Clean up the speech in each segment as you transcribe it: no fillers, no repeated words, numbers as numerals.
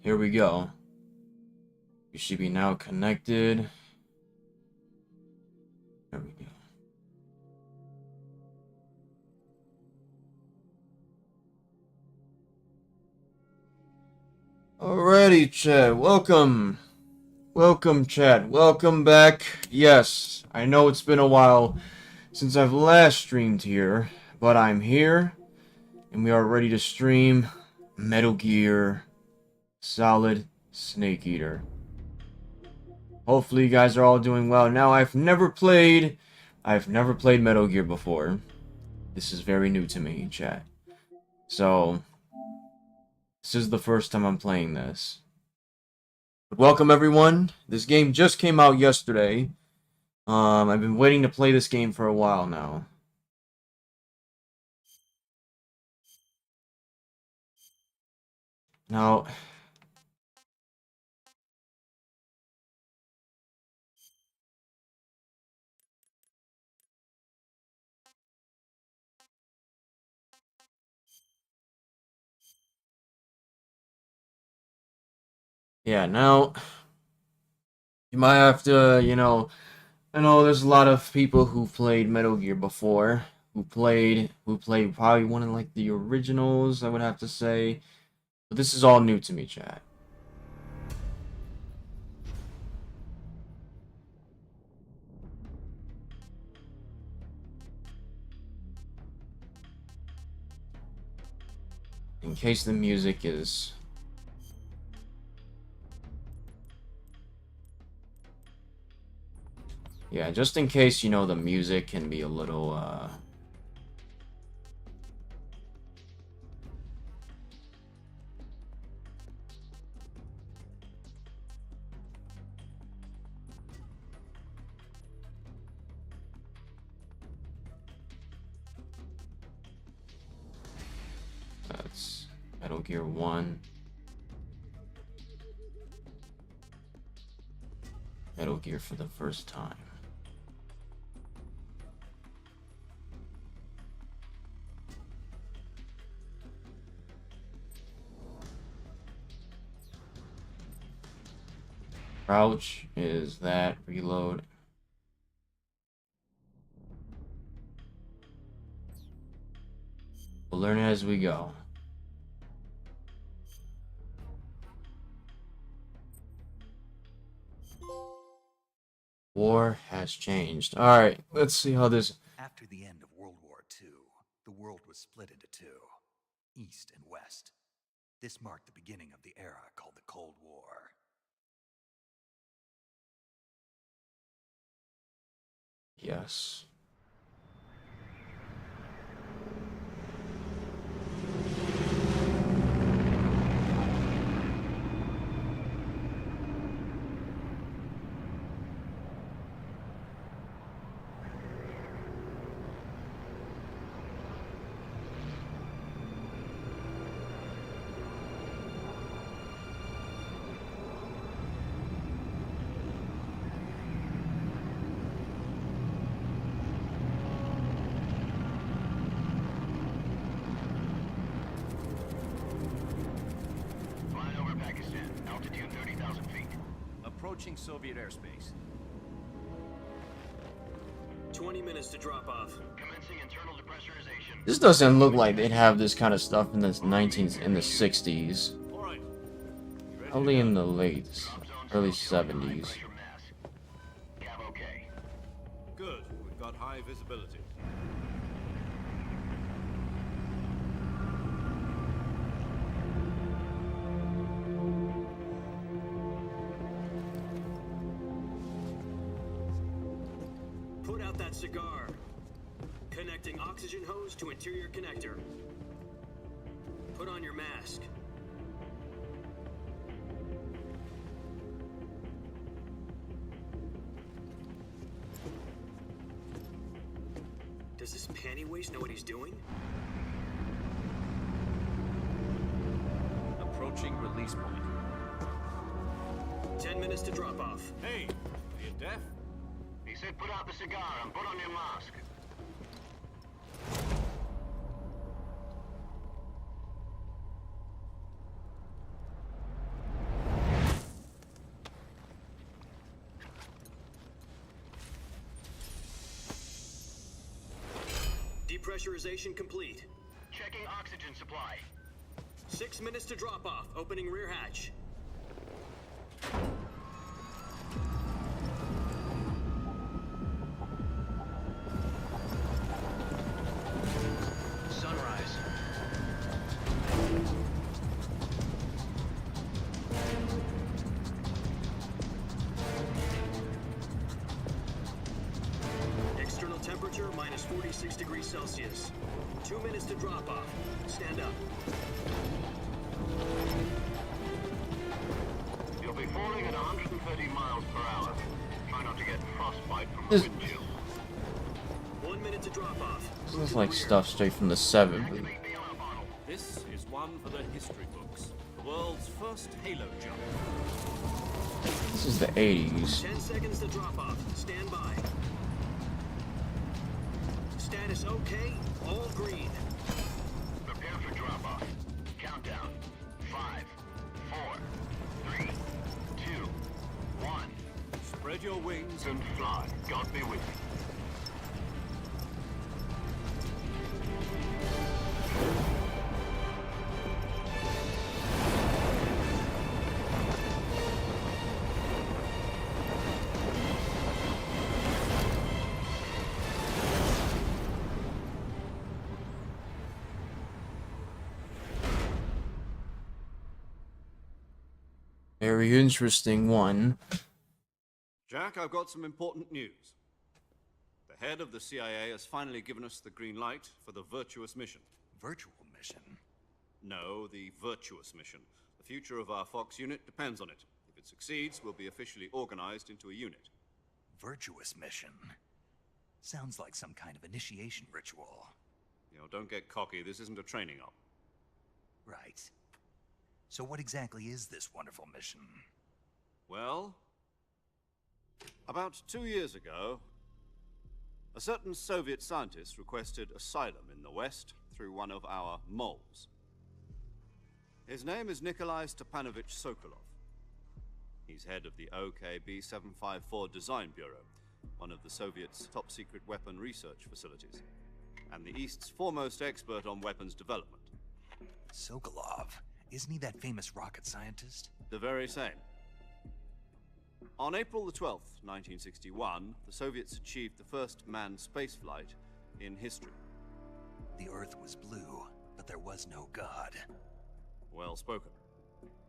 here we go. You should be now connected. There we go. Alrighty, chat. Welcome. Welcome, chat. Welcome back. Yes, I know it's been a while since I've last streamed here, but I'm here, and we are ready to stream Metal Gear Solid Snake Eater. Hopefully you guys are all doing well. Now, I've never played Metal Gear before. This is very new to me, chat. So, this is the first time I'm playing this. But welcome everyone. This game just came out yesterday. I've been waiting to play this game for a while now. Now, yeah, now you might have to, I know there's a lot of people who played Metal Gear before, who played probably one of like the originals, I would have to say. But this is all new to me, chat. In case the music is... Yeah, just in case, the music can be a little, That's Metal Gear 1. Metal Gear for the first time. Crouch is that. Reload. We'll learn it as we go. War has changed. Alright, let's see how this... After the end of World War II, the world was split into two, East and West. This marked the beginning of the era called the Cold War. Yes. Approaching Soviet airspace. 20 minutes to drop off. Commencing internal depressurization. This doesn't look like they'd have this kind of stuff in the 60s. All right. Probably in the early 70s. Okay. Good. We've got high visibility. Put out that cigar. Connecting oxygen hose to interior connector. Put on your mask. Does this panty waste know what he's doing? Approaching release point. 10 minutes to drop off. Hey, are you deaf? He said put out the cigar and put on your mask. Depressurization complete. Checking oxygen supply. 6 minutes to drop off. Opening rear hatch. Sunrise. External temperature minus 46 degrees Celsius. 2 minutes to drop off. Stand up. You'll be falling at 130 miles per hour. Try not to get frostbite from the This- wind chill. 1 minute to drop off. This is like stuff straight from the 7th. Activate the yellow bottle. This is one for the history books. The world's first Halo jump. This is the 80s. 10 seconds to drop off. Stand by. Status okay. All green. Prepare for drop-off. Countdown. 5, 4, 3, 2, 1. Spread your wings And fly. God be with you. Very interesting one. Jack, I've got some important news. The head of the CIA has finally given us the green light for the Virtuous mission. Virtual mission? No, the Virtuous mission. The future of our Fox unit depends on it. If it succeeds, we'll be officially organized into a unit. Virtuous mission? Sounds like some kind of initiation ritual. You know, don't get cocky. This isn't a training op. Right. So what exactly is this wonderful mission? Well, about 2 years ago, a certain Soviet scientist requested asylum in the West through one of our moles. His name is Nikolai Stepanovich Sokolov. He's head of the OKB-754 Design Bureau, one of the Soviets' top-secret weapon research facilities, and the East's foremost expert on weapons development. Sokolov? Isn't he that famous rocket scientist? The very same. On April the 12th, 1961, the Soviets achieved the first manned spaceflight in history. The Earth was blue, but there was no God. Well spoken.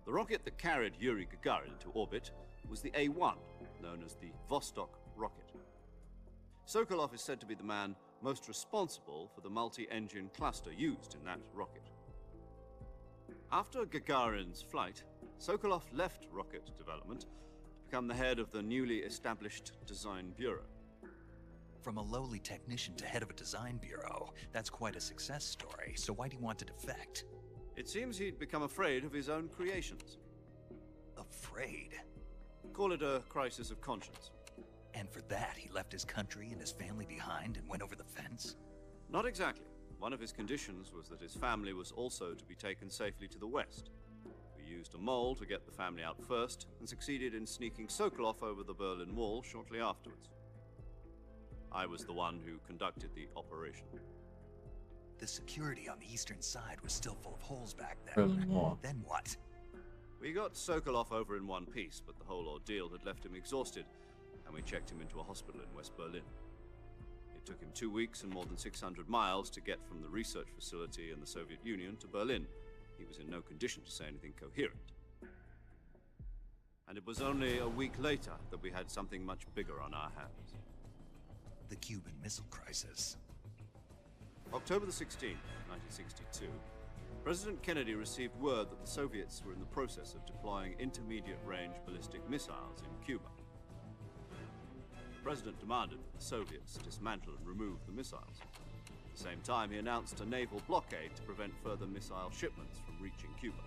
The rocket that carried Yuri Gagarin into orbit was the A-1, known as the Vostok rocket. Sokolov is said to be the man most responsible for the multi-engine cluster used in that rocket. After Gagarin's flight, Sokolov left rocket development to become the head of the newly established Design Bureau. From a lowly technician to head of a design bureau, that's quite a success story, so why'd he want to defect? It seems he'd become afraid of his own creations. Afraid? Call it a crisis of conscience. And for that, he left his country and his family behind and went over the fence? Not exactly. One of his conditions was that his family was also to be taken safely to the west. We used a mole to get the family out first, and succeeded in sneaking Sokolov over the Berlin Wall shortly afterwards. I was the one who conducted the operation. The security on the eastern side was still full of holes back then. Berlin Wall. Then what? We got Sokolov over in one piece, but the whole ordeal had left him exhausted, and we checked him into a hospital in West Berlin. It took him 2 weeks and more than 600 miles to get from the research facility in the Soviet Union to Berlin. He was in no condition to say anything coherent. And it was only a week later that we had something much bigger on our hands. The Cuban Missile Crisis. October the 16th, 1962, President Kennedy received word that the Soviets were in the process of deploying intermediate-range ballistic missiles in Cuba. The President demanded that the Soviets dismantle and remove the missiles. At the same time, he announced a naval blockade to prevent further missile shipments from reaching Cuba.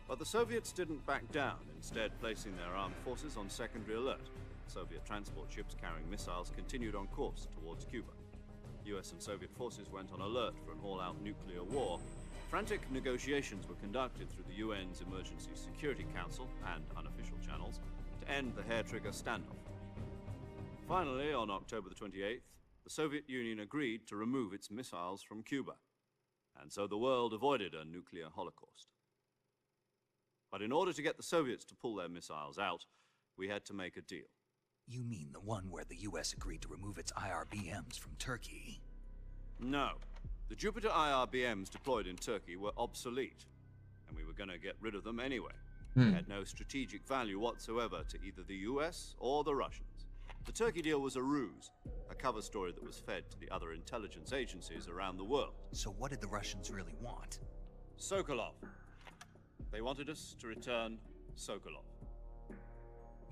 But the Soviets didn't back down, instead placing their armed forces on secondary alert. Soviet transport ships carrying missiles continued on course towards Cuba. US and Soviet forces went on alert for an all-out nuclear war. Frantic negotiations were conducted through the UN's Emergency Security Council and unofficial channels to end the hair-trigger standoff. Finally, on October the 28th, the Soviet Union agreed to remove its missiles from Cuba, and so the world avoided a nuclear holocaust. But in order to get the Soviets to pull their missiles out, we had to make a deal. You mean the one where the US agreed to remove its IRBMs from Turkey? No. The Jupiter IRBMs deployed in Turkey were obsolete, and we were going to get rid of them anyway. They had no strategic value whatsoever to either the US or the Russians. The Turkey deal was a ruse, a cover story that was fed to the other intelligence agencies around the world. So what did the Russians really want? Sokolov. They wanted us to return Sokolov.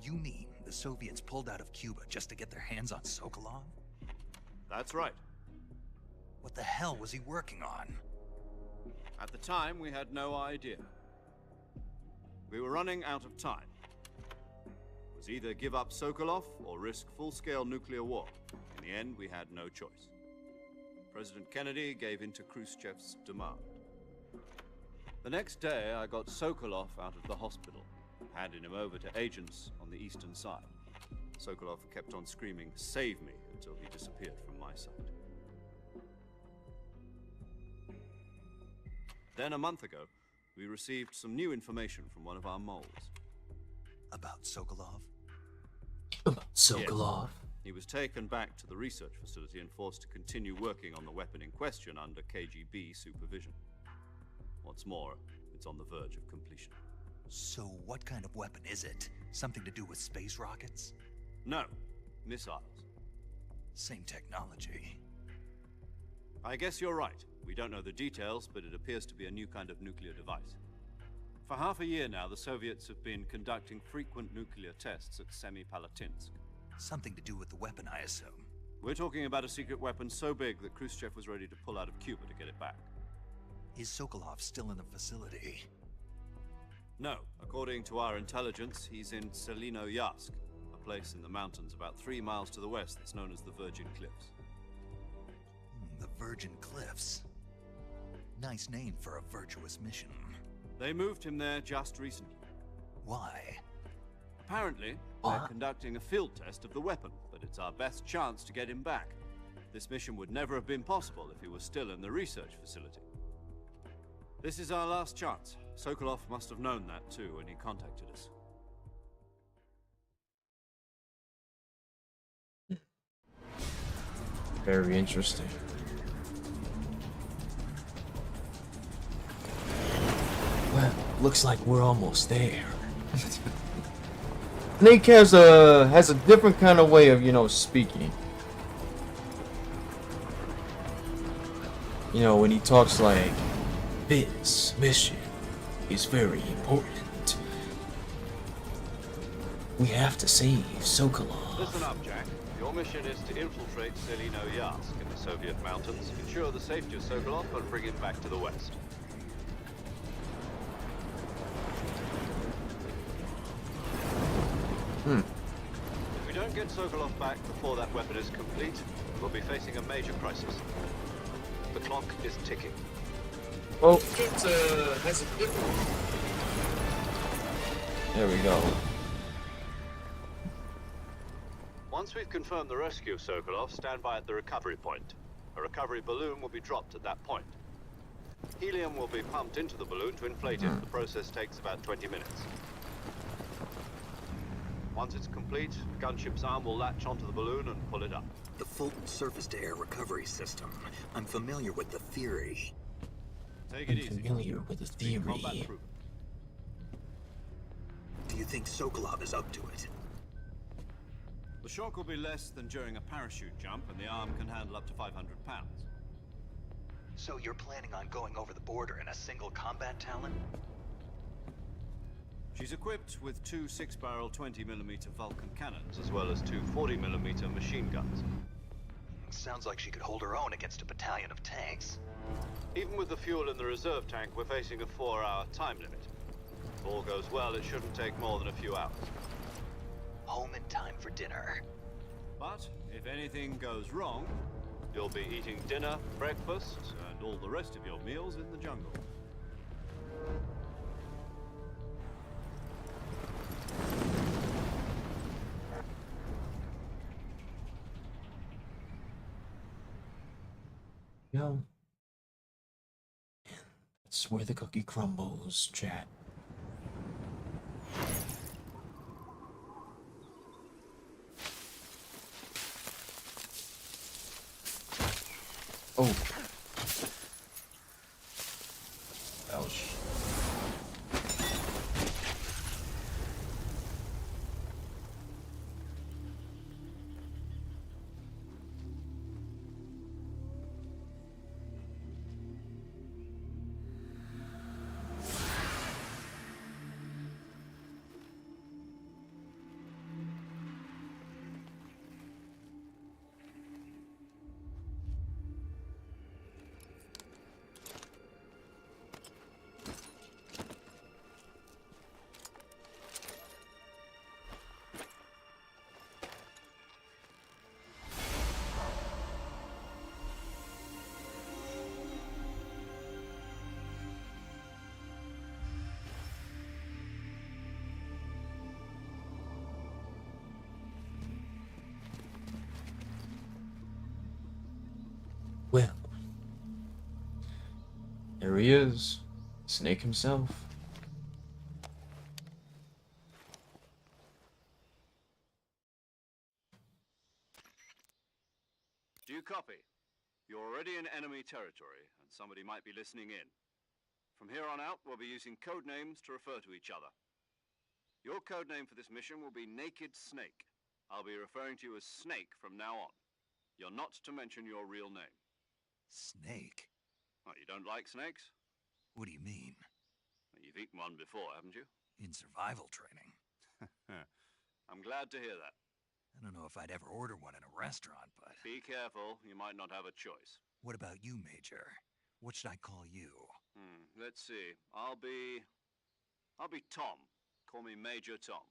You mean the Soviets pulled out of Cuba just to get their hands on Sokolov? That's right. What the hell was he working on? At the time, we had no idea. We were running out of time. It was either give up Sokolov or risk full-scale nuclear war. In the end, we had no choice. President Kennedy gave in to Khrushchev's demand. The next day, I got Sokolov out of the hospital, handing him over to agents on the eastern side. Sokolov kept on screaming, "Save me," until he disappeared from my sight. Then, a month ago, we received some new information from one of our moles. About Sokolov? Sokolov. He was taken back to the research facility and forced to continue working on the weapon in question under KGB supervision. What's more, it's on the verge of completion. So what kind of weapon is it? Something to do with space rockets? No, missiles. Same technology. I guess you're right. We don't know the details, but it appears to be a new kind of nuclear device. For half a year now, the Soviets have been conducting frequent nuclear tests at Semipalatinsk. Something to do with the weapon, I assume. We're talking about a secret weapon so big that Khrushchev was ready to pull out of Cuba to get it back. Is Sokolov still in the facility? No, according to our intelligence, he's in Selinoyarsk, a place in the mountains about 3 miles to the west that's known as the Virgin Cliffs. The Virgin Cliffs. Nice name for a virtuous mission. They moved him there just recently. Why? Apparently, they're conducting a field test of the weapon, but it's our best chance to get him back. This mission would never have been possible if he was still in the research facility. This is our last chance. Sokolov must have known that too when he contacted us. Very interesting. Well, looks like we're almost there. Nick has a different kind of way of, you know, speaking. You know, when he talks like, This mission is very important. We have to save Sokolov. Listen up, Jack. Your mission is to infiltrate Selinoyarsk in the Soviet mountains, ensure the safety of Sokolov, and bring him back to the west. If we don't get Sokolov back before that weapon is complete, we'll be facing a major crisis. The clock is ticking. oh, has a different. There we go. Once we've confirmed the rescue of Sokolov, stand by at the recovery point. A recovery balloon will be dropped at that point. Helium will be pumped into the balloon to inflate it. The process takes about 20 minutes. Once it's complete, the gunship's arm will latch onto the balloon and pull it up. The Fulton surface-to-air recovery system. I'm familiar with the theory. Take it I'm easy. familiar with the theory. Combat proven. Do you think Sokolov is up to it? The shock will be less than during a parachute jump, and the arm can handle up to 500 pounds. So you're planning on going over the border in a single combat Talon? She's equipped with 2 6-barrel 20mm Vulcan cannons, as well as 2 40mm machine guns. Sounds like she could hold her own against a battalion of tanks. Even with the fuel in the reserve tank, we're facing a 4-hour time limit. If all goes well, it shouldn't take more than a few hours. Home in time for dinner. But if anything goes wrong, you'll be eating dinner, breakfast, and all the rest of your meals in the jungle. Go. And that's where the cookie crumbles, chat. Oh. Ouch. Well, There he is. Snake himself. Do you copy? You're already in enemy territory, and somebody might be listening in. From here on out, we'll be using code names to refer to each other. Your code name for this mission will be Naked Snake. I'll be referring to you as Snake from now on. You're not to mention your real name. Snake? What, you don't like snakes? What do you mean? You've eaten one before, haven't you? In survival training? I'm glad to hear that. I don't know if I'd ever order one in a restaurant, but... Be careful, you might not have a choice. What about you, Major? What should I call you? Let's see. I'll be Tom. Call me Major Tom.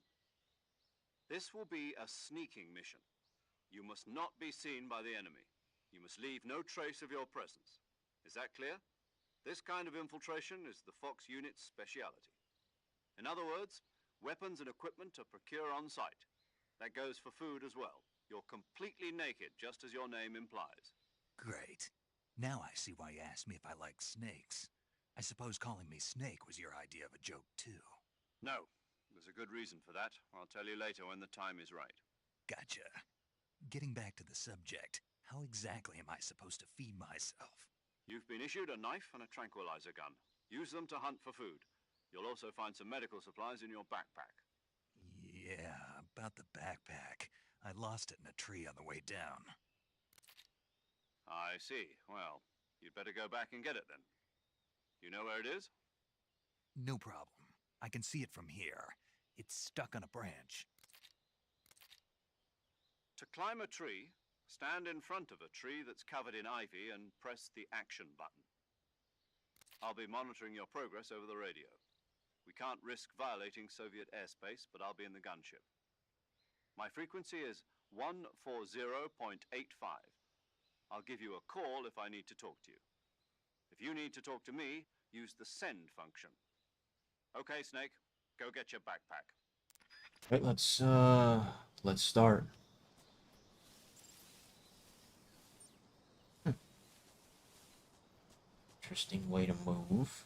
This will be a sneaking mission. You must not be seen by the enemy. You must leave no trace of your presence. Is that clear? This kind of infiltration is the Fox unit's speciality. In other words, weapons and equipment are procured on site. That goes for food as well. You're completely naked, just as your name implies. Great. Now I see why you asked me if I like snakes. I suppose calling me Snake was your idea of a joke, too. No, there's a good reason for that. I'll tell you later when the time is right. Gotcha. Getting back to the subject, how exactly am I supposed to feed myself? You've been issued a knife and a tranquilizer gun. Use them to hunt for food. You'll also find some medical supplies in your backpack. Yeah, about the backpack. I lost it in a tree on the way down. I see. Well, you'd better go back and get it then. You know where it is? No problem. I can see it from here. It's stuck on a branch. To climb a tree, stand in front of a tree that's covered in ivy and press the action button. I'll be monitoring your progress over the radio. We can't risk violating Soviet airspace, but I'll be in the gunship. My frequency is 140.85. I'll give you a call if I need to talk to you. If you need to talk to me, use the send function. Okay, Snake, go get your backpack. Right, let's start. Interesting way to move.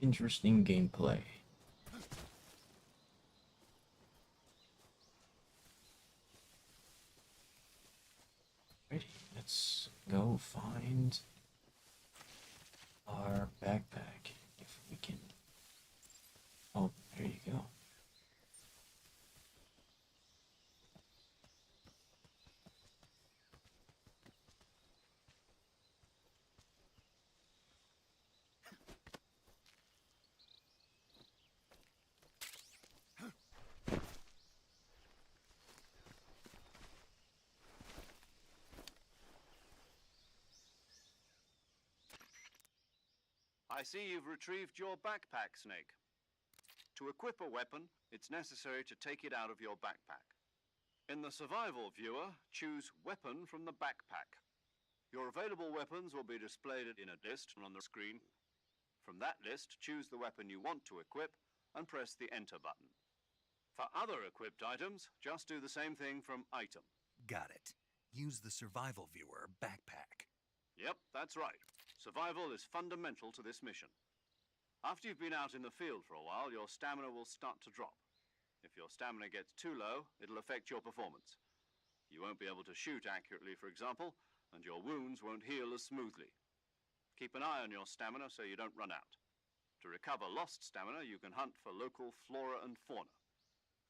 Interesting gameplay. Ready, let's go find our backpack if we can. Oh, there you go. I see you've retrieved your backpack, Snake. To equip a weapon, it's necessary to take it out of your backpack. In the survival viewer, choose Weapon from the backpack. Your available weapons will be displayed in a list on the screen. From that list, choose the weapon you want to equip and press the Enter button. For other equipped items, just do the same thing from Item. Got it. Use the survival viewer backpack. Yep, that's right. Survival is fundamental to this mission. After you've been out in the field for a while, your stamina will start to drop. If your stamina gets too low, it'll affect your performance. You won't be able to shoot accurately, for example, and your wounds won't heal as smoothly. Keep an eye on your stamina so you don't run out. To recover lost stamina, you can hunt for local flora and fauna.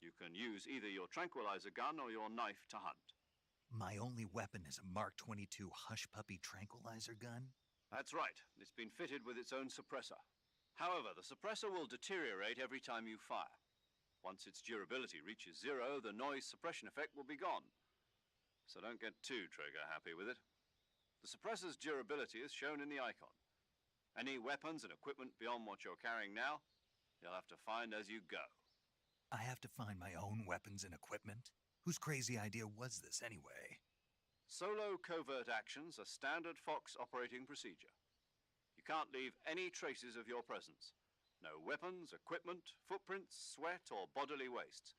You can use either your tranquilizer gun or your knife to hunt. My only weapon is a Mark 22 Hush Puppy tranquilizer gun? That's right. It's been fitted with its own suppressor. However, the suppressor will deteriorate every time you fire. Once its durability reaches 0, the noise suppression effect will be gone. So don't get too trigger happy with it. The suppressor's durability is shown in the icon. Any weapons and equipment beyond what you're carrying now, you'll have to find as you go. I have to find my own weapons and equipment? Whose crazy idea was this anyway? Solo covert actions are standard Fox operating procedure. You can't leave any traces of your presence. No weapons, equipment, footprints, sweat, or bodily wastes.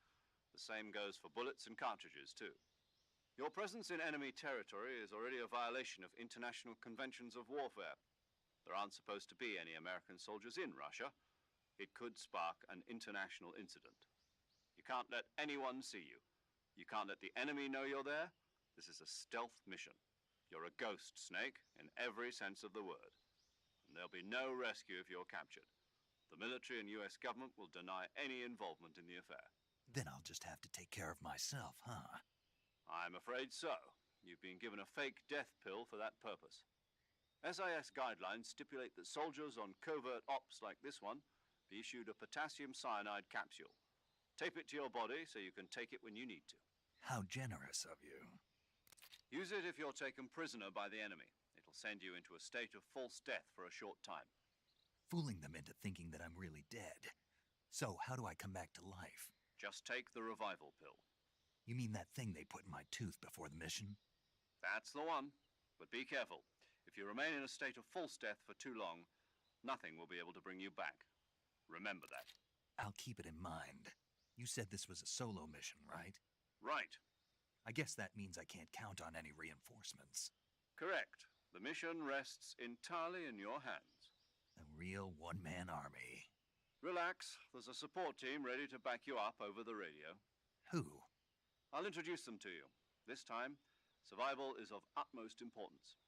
The same goes for bullets and cartridges, too. Your presence in enemy territory is already a violation of international conventions of warfare. There aren't supposed to be any American soldiers in Russia. It could spark an international incident. You can't let anyone see you. You can't let the enemy know you're there. This is a stealth mission. You're a ghost, Snake, in every sense of the word. And there'll be no rescue if you're captured. The military and US government will deny any involvement in the affair. Then I'll just have to take care of myself, huh? I'm afraid so. You've been given a fake death pill for that purpose. SIS guidelines stipulate that soldiers on covert ops like this one be issued a potassium cyanide capsule. Tape it to your body so you can take it when you need to. How generous of you. Use it if you're taken prisoner by the enemy. It'll send you into a state of false death for a short time. Fooling them into thinking that I'm really dead. So how do I come back to life? Just take the revival pill. You mean that thing they put in my tooth before the mission? That's the one. But be careful. If you remain in a state of false death for too long, nothing will be able to bring you back. Remember that. I'll keep it in mind. You said this was a solo mission, right? Right. I guess that means I can't count on any reinforcements. Correct. The mission rests entirely in your hands. A real one-man army. Relax. There's a support team ready to back you up over the radio. Who? I'll introduce them to you. This time, survival is of utmost importance.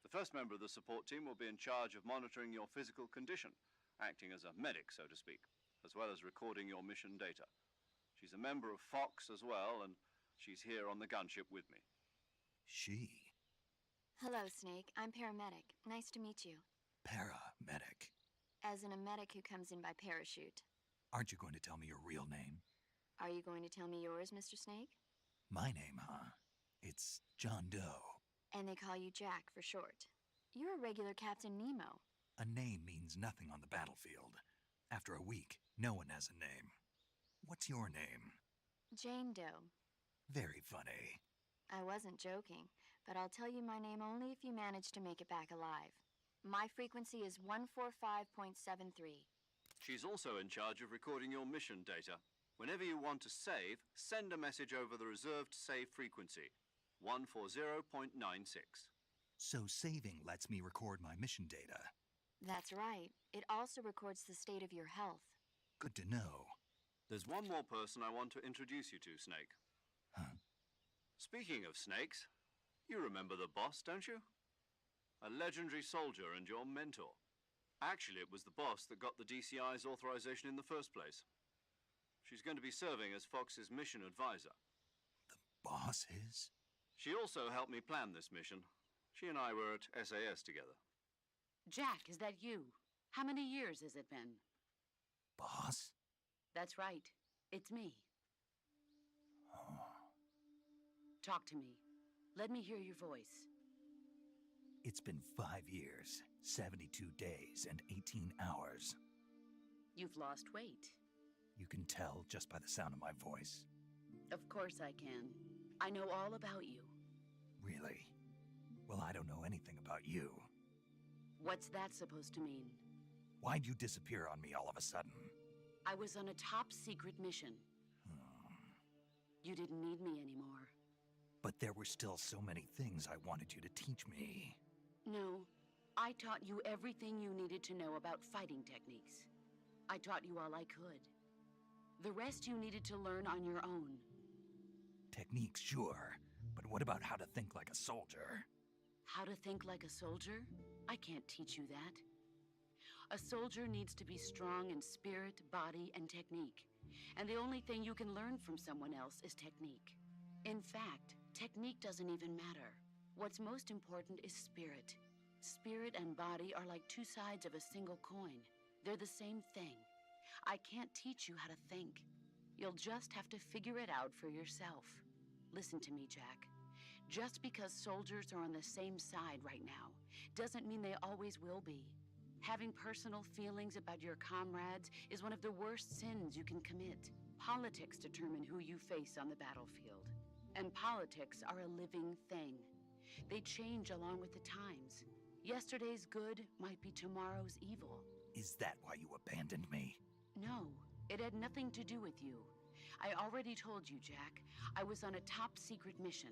The first member of the support team will be in charge of monitoring your physical condition, acting as a medic, so to speak, as well as recording your mission data. She's a member of Fox as well, and she's here on the gunship with me. She? Hello, Snake. I'm paramedic. Nice to meet you. Paramedic. As in a medic who comes in by parachute. Aren't you going to tell me your real name? Are you going to tell me yours, Mr. Snake? My name, huh? It's John Doe. And they call you Jack for short. You're a regular Captain Nemo. A name means nothing on the battlefield. After a week, no one has a name. What's your name? Jane Doe. Very funny. I wasn't joking, but I'll tell you my name only if you manage to make it back alive. My frequency is 145.73. She's also in charge of recording your mission data. Whenever you want to save, send a message over the reserved save frequency, 140.96. So saving lets me record my mission data. That's right. It also records the state of your health. Good to know. There's one more person I want to introduce you to, Snake. Huh? Speaking of snakes, you remember the boss, don't you? A legendary soldier and your mentor. Actually, it was the boss that got the DCI's authorization in the first place. She's going to be serving as Fox's mission advisor. The boss is? She also helped me plan this mission. She and I were at SAS together. Jack, is that you? How many years has it been? Boss? That's right. It's me. Oh. Talk to me. Let me hear your voice. It's been 5 years, 72 days, and 18 hours. You've lost weight. You can tell just by the sound of my voice. Of course I can. I know all about you. Really? Well, I don't know anything about you. What's that supposed to mean? Why'd you disappear on me all of a sudden? I was on a top secret mission. You didn't need me anymore. But there were still so many things I wanted you to teach me. No, I taught you everything you needed to know about fighting techniques. I taught you all I could. The rest you needed to learn on your own. Techniques, sure. But what about how to think like a soldier? How to think like a soldier? I can't teach you that. A soldier needs to be strong in spirit, body, and technique. And the only thing you can learn from someone else is technique. In fact, technique doesn't even matter. What's most important is spirit. Spirit and body are like two sides of a single coin. They're the same thing. I can't teach you how to think. You'll just have to figure it out for yourself. Listen to me, Jack. Just because soldiers are on the same side right now doesn't mean they always will be. Having personal feelings about your comrades is one of the worst sins you can commit. Politics determine who you face on the battlefield. And politics are a living thing. They change along with the times. Yesterday's good might be tomorrow's evil. Is that why you abandoned me? No, it had nothing to do with you. I already told you, Jack. I was on a top secret mission.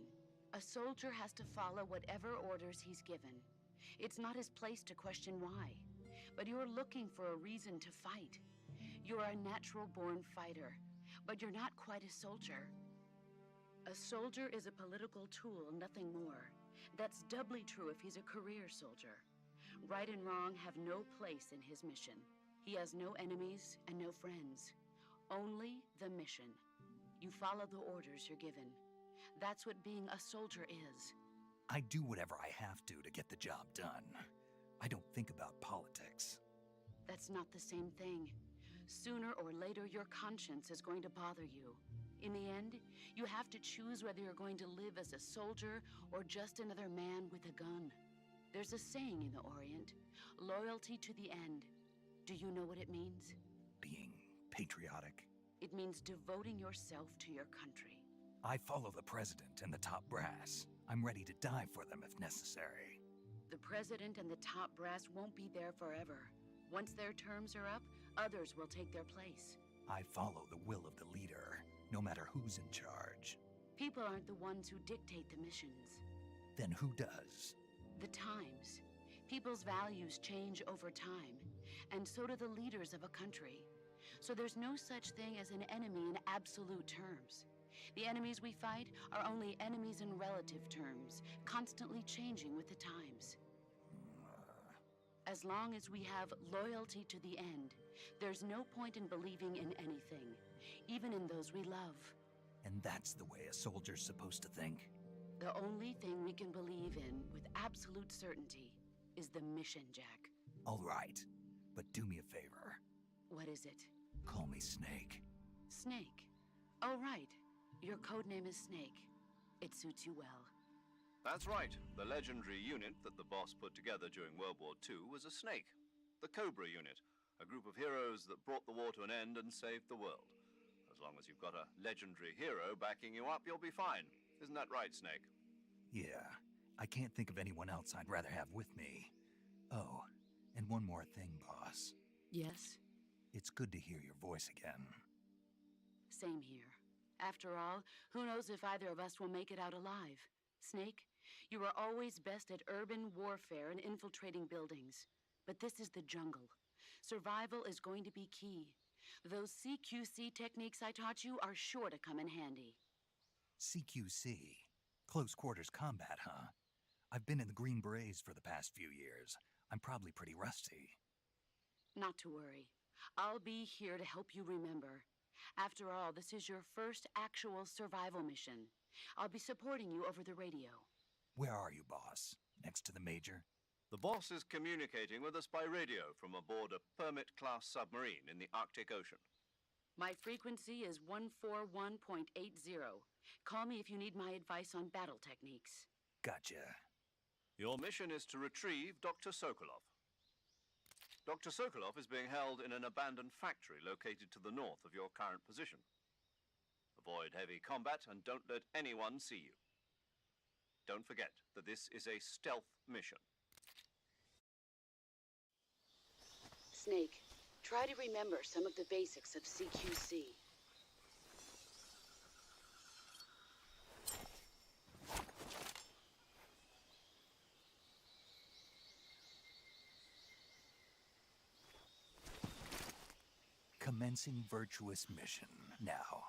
A soldier has to follow whatever orders he's given. It's not his place to question why. But you're looking for a reason to fight. You're a natural-born fighter, but you're not quite a soldier. A soldier is a political tool, nothing more. That's doubly true if he's a career soldier. Right and wrong have no place in his mission. He has no enemies and no friends. Only the mission. You follow the orders you're given. That's what being a soldier is. I do whatever I have to get the job done. I don't think about politics. That's not the same thing. Sooner or later, your conscience is going to bother you. In the end, you have to choose whether you're going to live as a soldier or just another man with a gun. There's a saying in the Orient, loyalty to the end. Do you know what it means? Being patriotic. It means devoting yourself to your country. I follow the president and the top brass. I'm ready to die for them if necessary. The president and the top brass won't be there forever. Once their terms are up, others will take their place. I follow the will of the leader, no matter who's in charge. People aren't the ones who dictate the missions. Then who does? The times. People's values change over time, and so do the leaders of a country. So there's no such thing as an enemy in absolute terms. The enemies we fight are only enemies in relative terms, constantly changing with the times. As long as we have loyalty to the end, there's no point in believing in anything, even in those we love. And that's the way a soldier's supposed to think? The only thing we can believe in with absolute certainty is the mission, Jack. All right, but do me a favor. What is it? Call me Snake. Snake. Oh, right. Your codename is Snake. It suits you well. That's right. The legendary unit that the boss put together during World War II was a snake. The Cobra unit, a group of heroes that brought the war to an end and saved the world. As long as you've got a legendary hero backing you up, you'll be fine. Isn't that right, Snake? Yeah, I can't think of anyone else I'd rather have with me. Oh, and one more thing, boss. Yes? It's good to hear your voice again. Same here. After all, who knows if either of us will make it out alive? Snake, you are always best at urban warfare and infiltrating buildings. But this is the jungle. Survival is going to be key. Those CQC techniques I taught you are sure to come in handy. CQC? Close quarters combat, huh? I've been in the Green Berets for the past few years. I'm probably pretty rusty. Not to worry. I'll be here to help you remember. After all, this is your first actual survival mission. I'll be supporting you over the radio. Where are you, boss? Next to the Major? The boss is communicating with us by radio from aboard a Permit-class submarine in the Arctic Ocean. My frequency is 141.80. Call me if you need my advice on battle techniques. Gotcha. Your mission is to retrieve Dr. Sokolov. Dr. Sokolov is being held in an abandoned factory located to the north of your current position. Avoid heavy combat and don't let anyone see you. Don't forget that this is a stealth mission. Snake, try to remember some of the basics of CQC. Commencing virtuous mission now.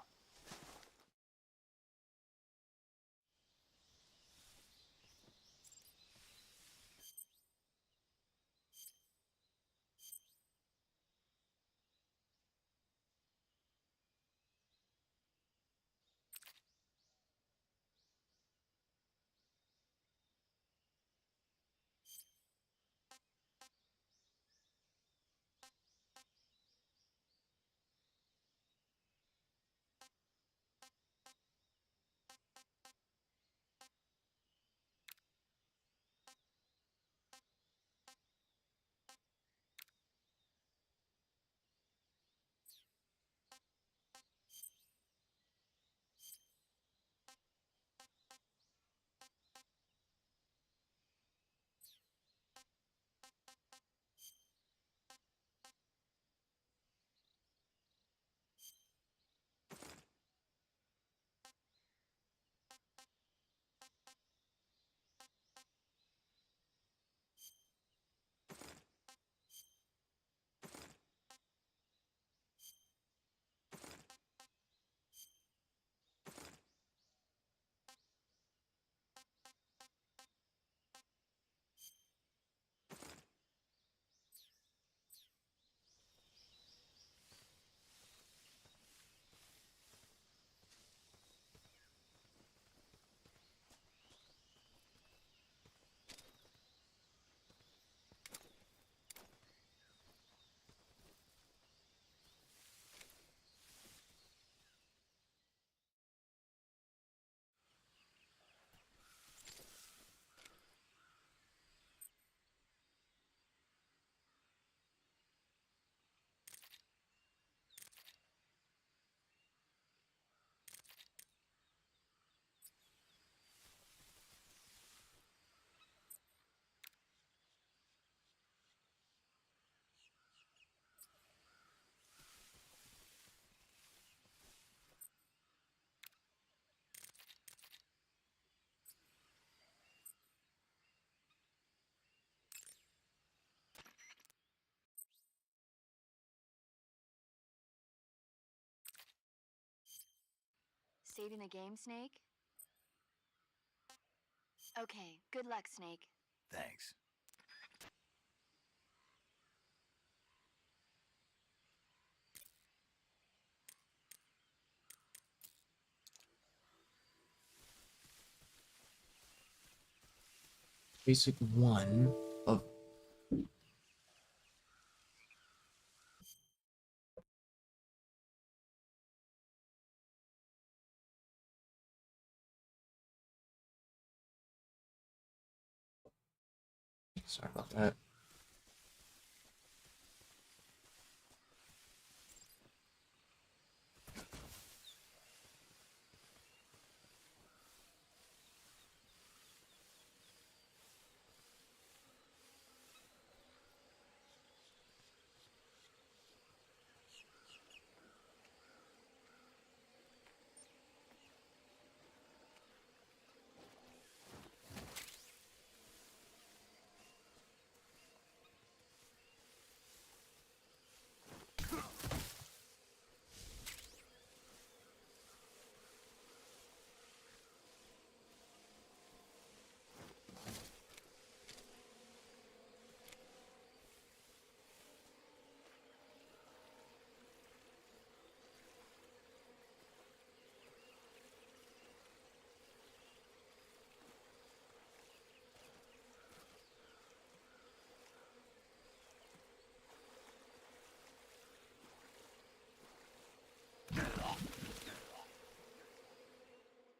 Saving the game, Snake? Okay, good luck, Snake. Thanks. Basic 1 of sorry about that.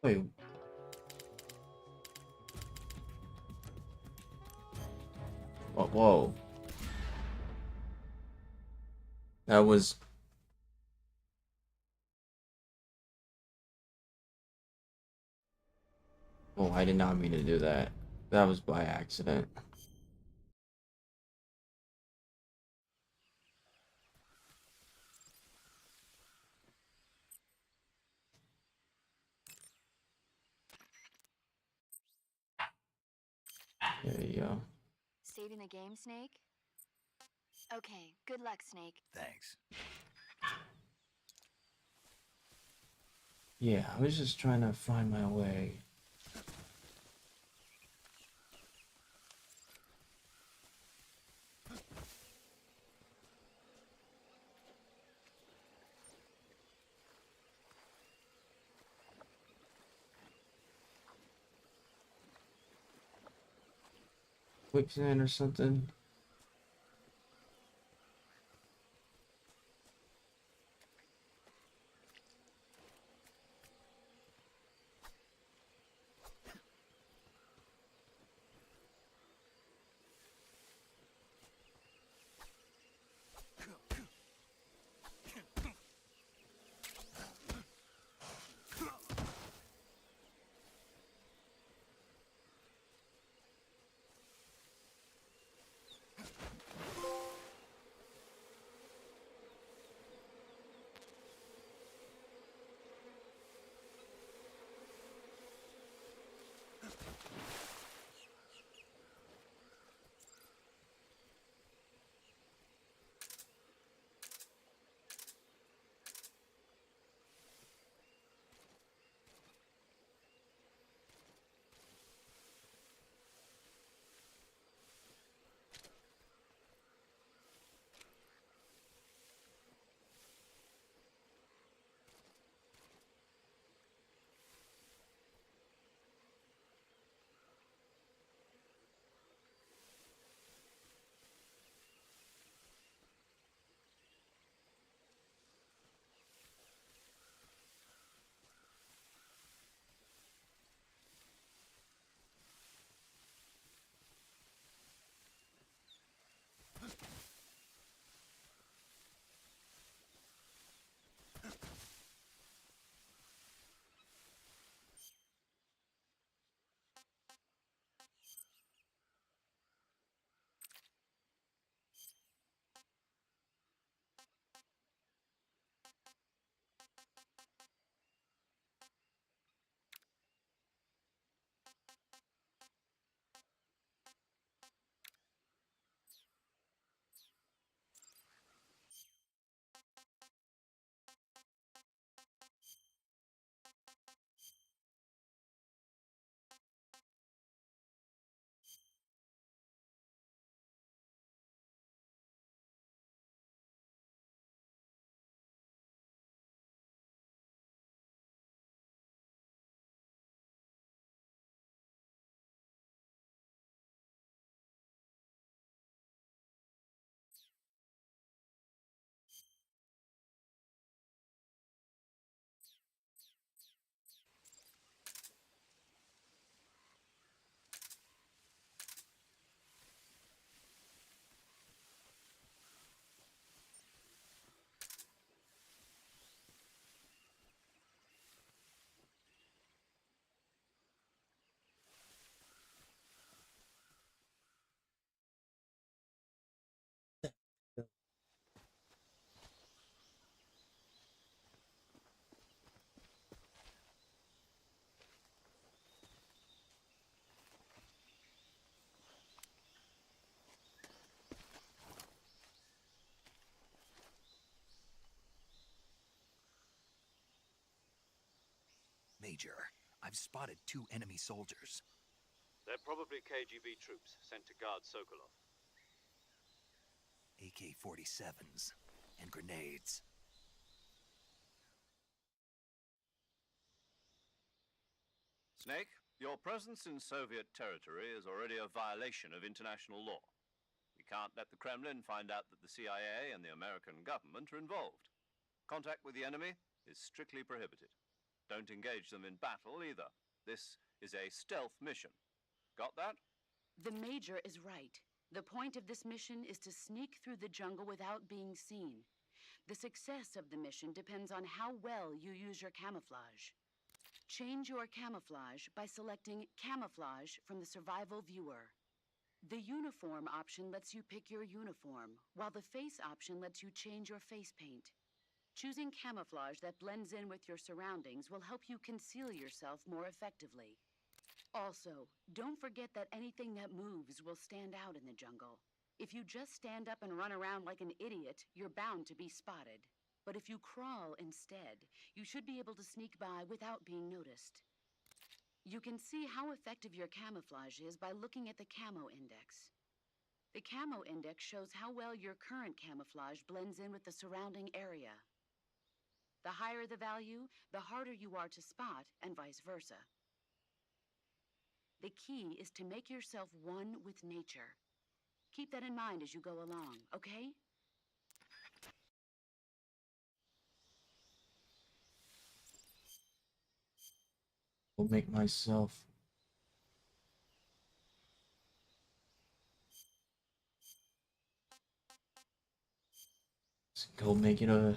Wait. Whoa. That was... Oh, I did not mean to do that. That was by accident. There you go. Saving the game, Snake? Okay, good luck, Snake. Thanks. Yeah, I was just trying to find my way. Quicksand or something. Major, I've spotted 2 enemy soldiers. They're probably KGB troops sent to guard Sokolov. AK-47s and grenades. Snake, your presence in Soviet territory is already a violation of international law. We can't let the Kremlin find out that the CIA and the American government are involved. Contact with the enemy is strictly prohibited. Don't engage them in battle either. This is a stealth mission. Got that? The Major is right. The point of this mission is to sneak through the jungle without being seen. The success of the mission depends on how well you use your camouflage. Change your camouflage by selecting Camouflage from the Survival Viewer. The Uniform option lets you pick your uniform, while the Face option lets you change your face paint. Choosing camouflage that blends in with your surroundings will help you conceal yourself more effectively. Also, don't forget that anything that moves will stand out in the jungle. If you just stand up and run around like an idiot, you're bound to be spotted. But if you crawl instead, you should be able to sneak by without being noticed. You can see how effective your camouflage is by looking at the Camo Index. The Camo Index shows how well your current camouflage blends in with the surrounding area. The higher the value, the harder you are to spot, and vice versa. The key is to make yourself one with nature. Keep that in mind as you go along, okay? Will make myself. Let's go make it a.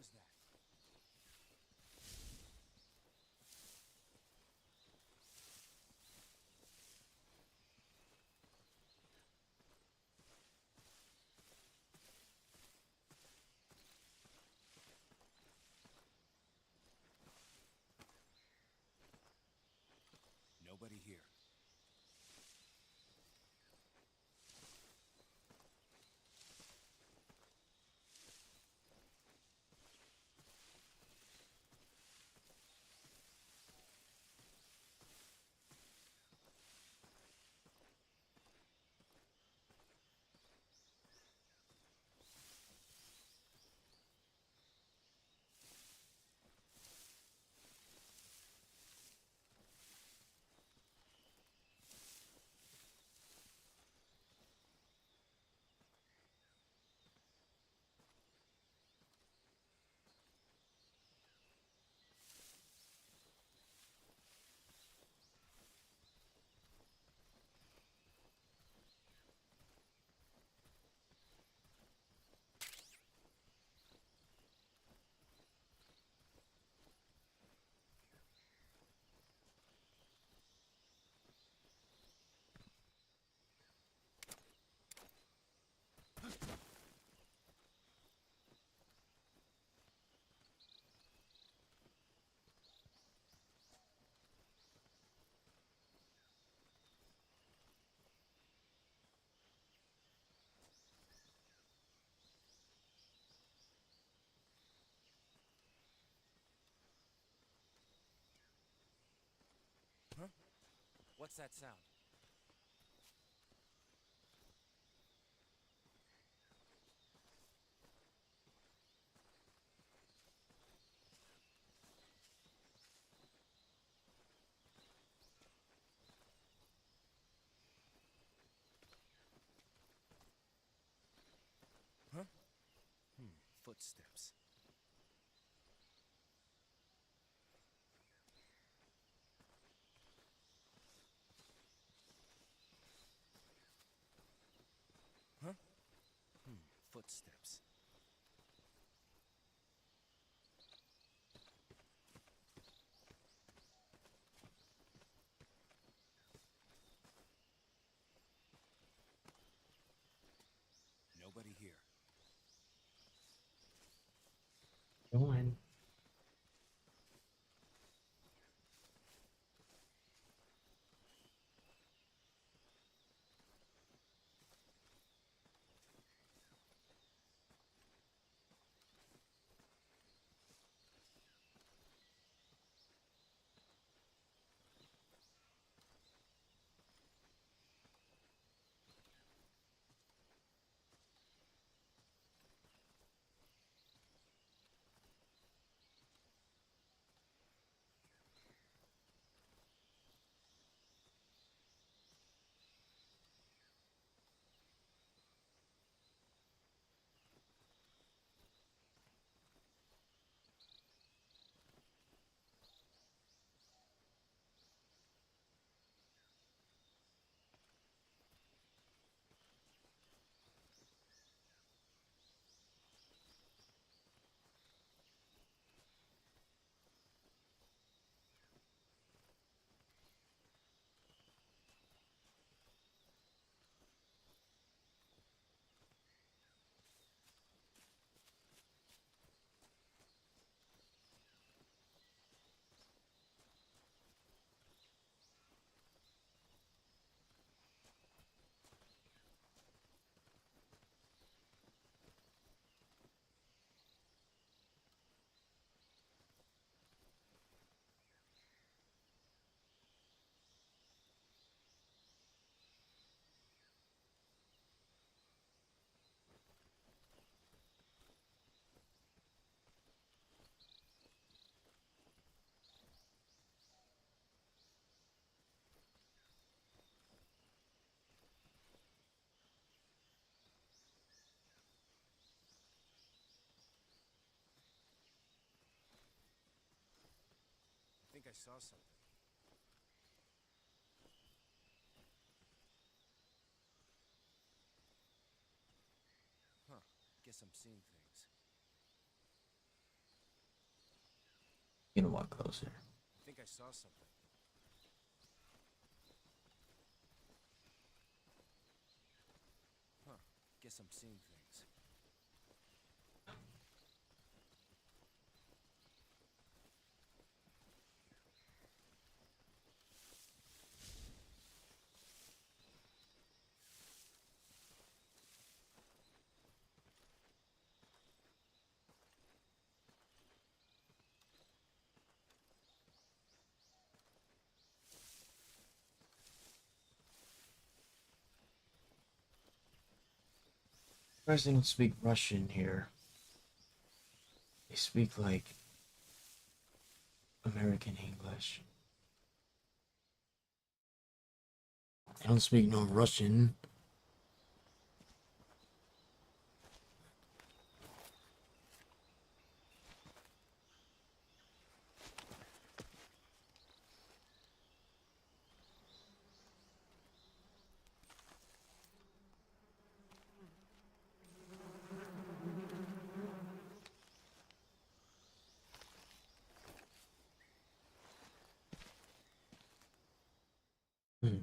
was that? Nobody here. Huh? What's that sound? Huh? Footsteps. Huh? Footsteps. Nobody here. Go on. I think I saw something. Huh. Guess I'm seeing things. Get a lot closer. I think I saw something. Huh. Guess I'm seeing things. Surprised they don't speak Russian here. They speak like American English. They don't speak no Russian. Hmm.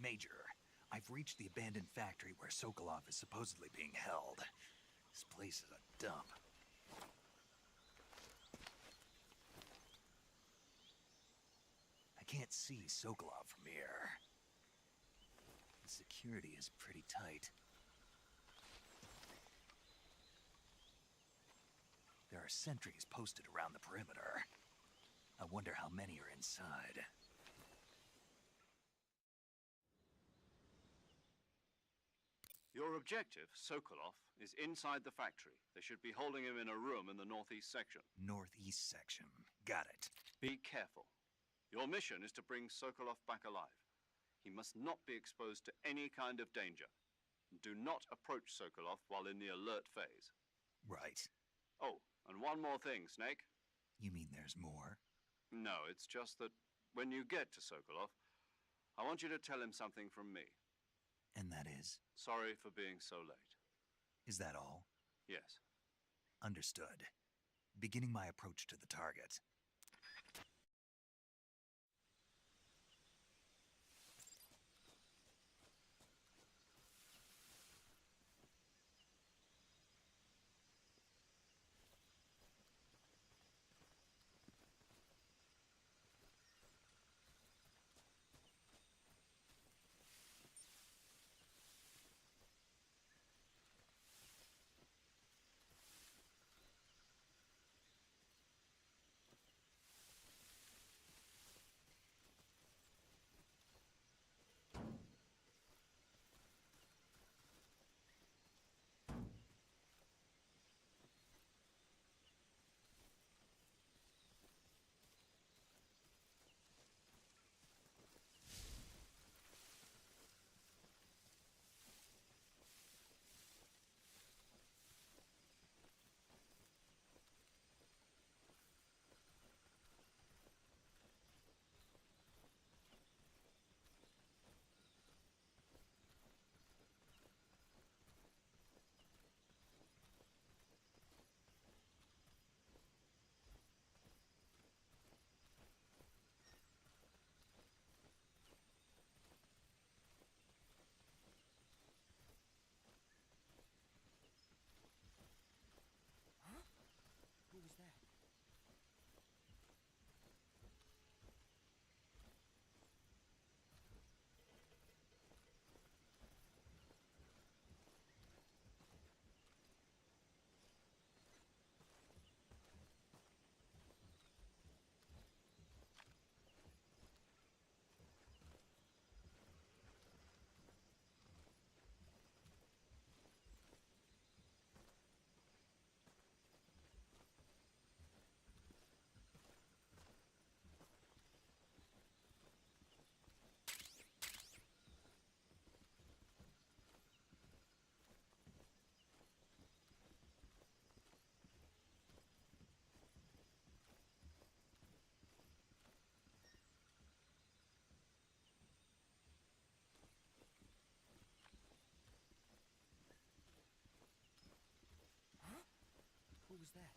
Major, I've reached the abandoned factory where Sokolov is supposedly being held. This place is a dump. I can't see Sokolov from here. The security is pretty tight. There are sentries posted around the perimeter. I wonder how many are inside. Your objective, Sokolov, is inside the factory. They should be holding him in a room in the northeast section. Northeast section. Got it. Be careful. Your mission is to bring Sokolov back alive. He must not be exposed to any kind of danger. Do not approach Sokolov while in the alert phase. Right. Oh, and one more thing, Snake. You mean there's more? No, it's just that when you get to Sokolov, I want you to tell him something from me. And that is? Sorry for being so late. Is that all? Yes. Understood. Beginning my approach to the target. Who was that? Who was that?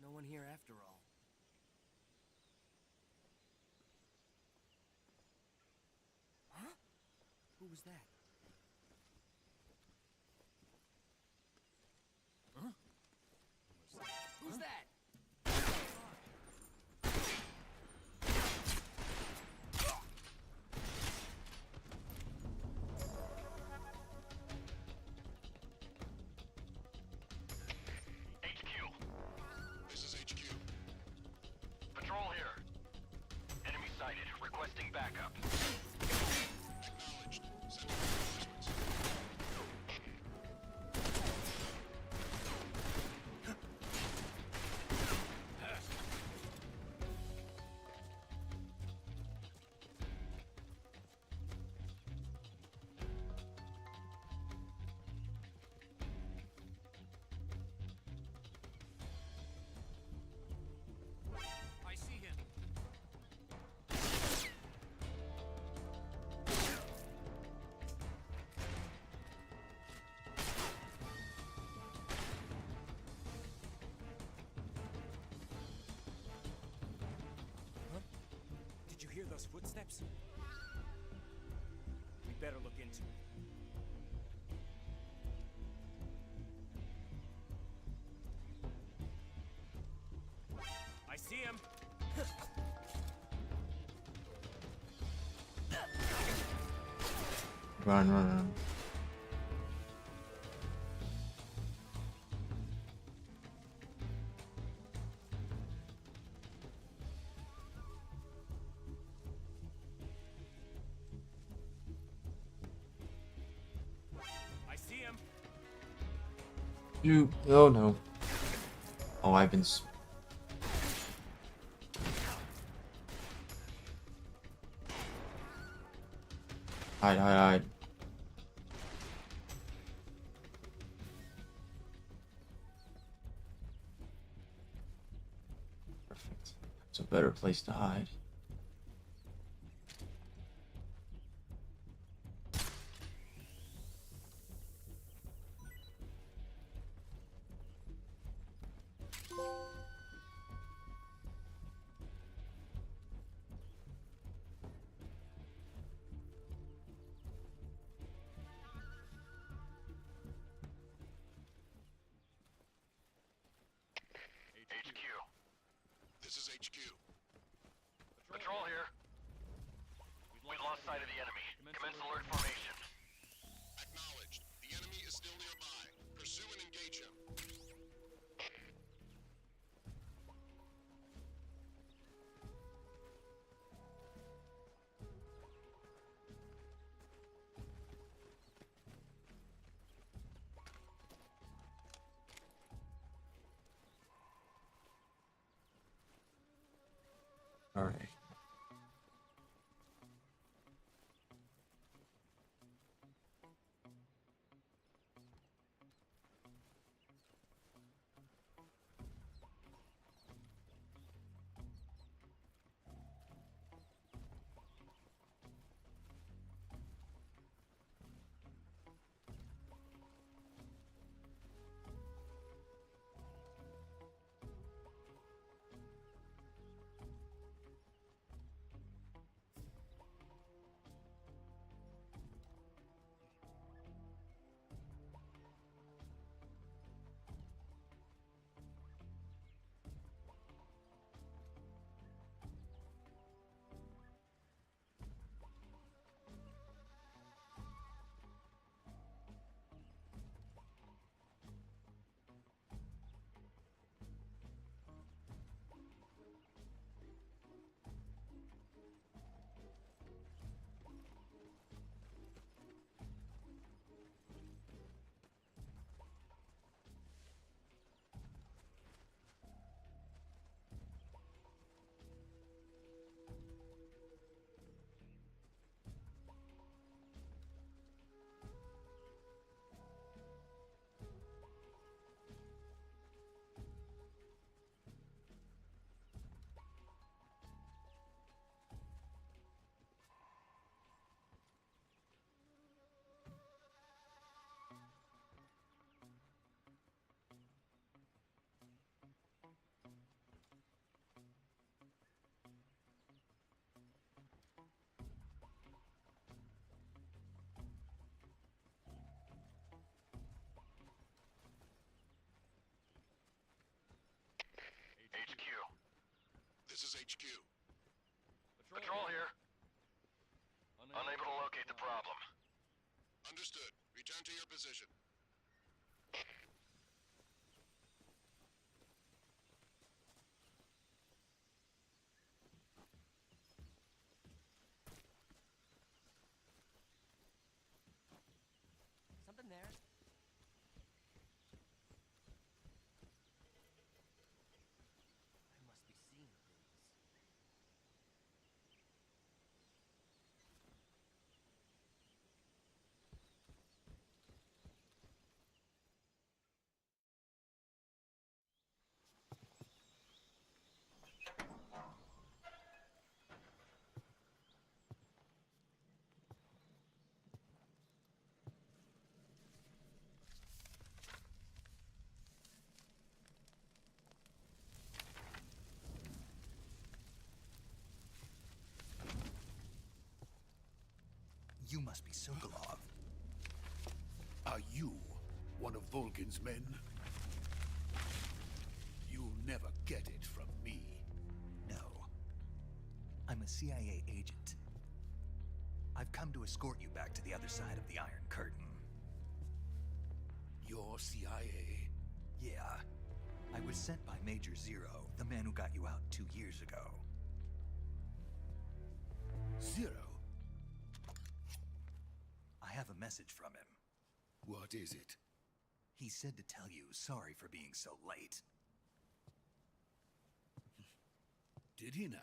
No one here after all. Huh? Who was that? Huh? Who's that? HQ. This is HQ. Patrol here. Enemy sighted. Requesting backup. Acknowledged. Send hear those footsteps? We better look into it. I see him. Run, run, run. I see him. You. Oh no. Oh, I've been. Hide, hide, hide. Perfect. It's a better place to hide. HQ. This is HQ. Patrol here. We've lost sight of the enemy. Commence alert formation. Acknowledged. The enemy is still nearby. Pursue and engage him. All right. HQ. This is HQ. Patrol here. Unable to locate the problem. Understood. Return to your position. Something there. I must be seeing things. You must be Sokolov. Are you one of Volgin's men? You'll never get it from me. No. I'm a CIA agent. I've come to escort you back to the other side of the Iron Curtain. You're CIA? Yeah. I was sent by Major Zero, the man who got you out 2 years ago. Zero? I have a message from him. What is it? He said to tell you sorry for being so late. Did he now?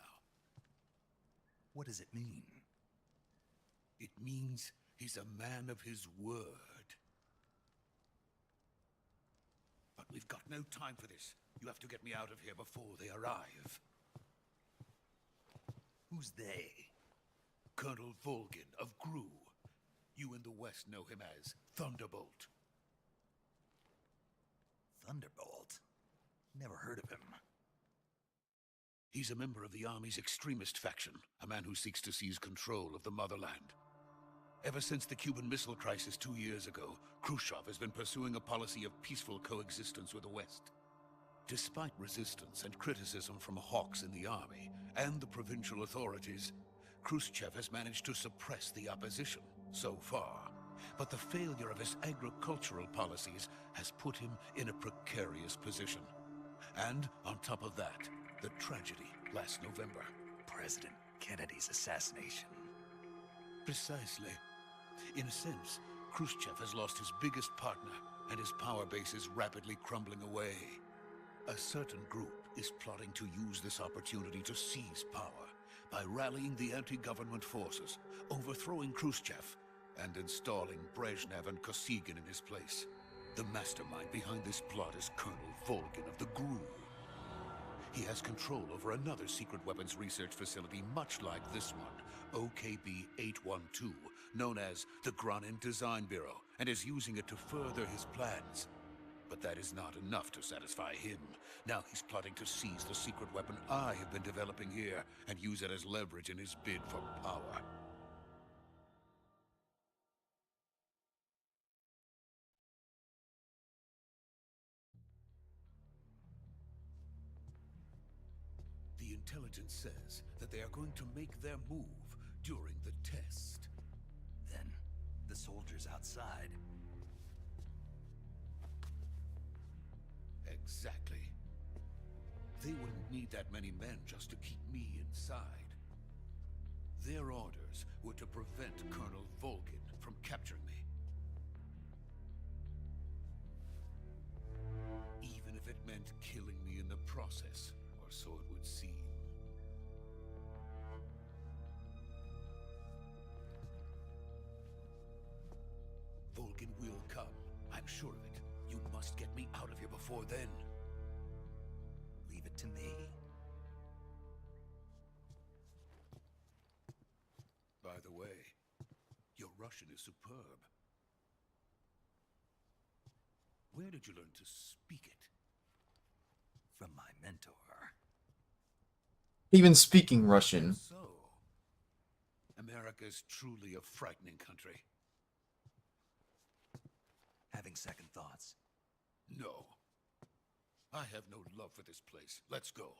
What does it mean? It means he's a man of his word. But we've got no time for this. You have to get me out of here before they arrive. Who's they? Colonel Volgin of GRU. You in the West know him as Thunderbolt. Thunderbolt? Never heard of him. He's a member of the Army's extremist faction, a man who seeks to seize control of the motherland. Ever since the Cuban Missile Crisis 2 years ago, Khrushchev has been pursuing a policy of peaceful coexistence with the West. Despite resistance and criticism from hawks in the army and the provincial authorities, Khrushchev has managed to suppress the opposition so far. But the failure of his agricultural policies has put him in a precarious position. And on top of that, the tragedy last November. President Kennedy's assassination. Precisely. In a sense, Khrushchev has lost his biggest partner, and his power base is rapidly crumbling away. A certain group is plotting to use this opportunity to seize power by rallying the anti-government forces, overthrowing Khrushchev, and installing Brezhnev and Kosygin in his place. The mastermind behind this plot is Colonel Volgin of the GRU. He has control over another secret weapons research facility much like this one, OKB-812, known as the Granin Design Bureau, and is using it to further his plans. But that is not enough to satisfy him. Now he's plotting to seize the secret weapon I have been developing here and use it as leverage in his bid for power. The intelligence says that they are going to make their move during the test. Then, the soldiers outside. Exactly. They wouldn't need that many men just to keep me inside. Their orders were to prevent Colonel Volgin from capturing me. Even if it meant killing me in the process, or so it would seem. Volgin will come. I'm sure of it. You must get me out of here before then. Leave it to me. By the way, your Russian is superb. Where did you learn to speak it? From my mentor. Even speaking Russian. So, America's truly a frightening country. Having second thoughts. No. I have no love for this place. Let's go.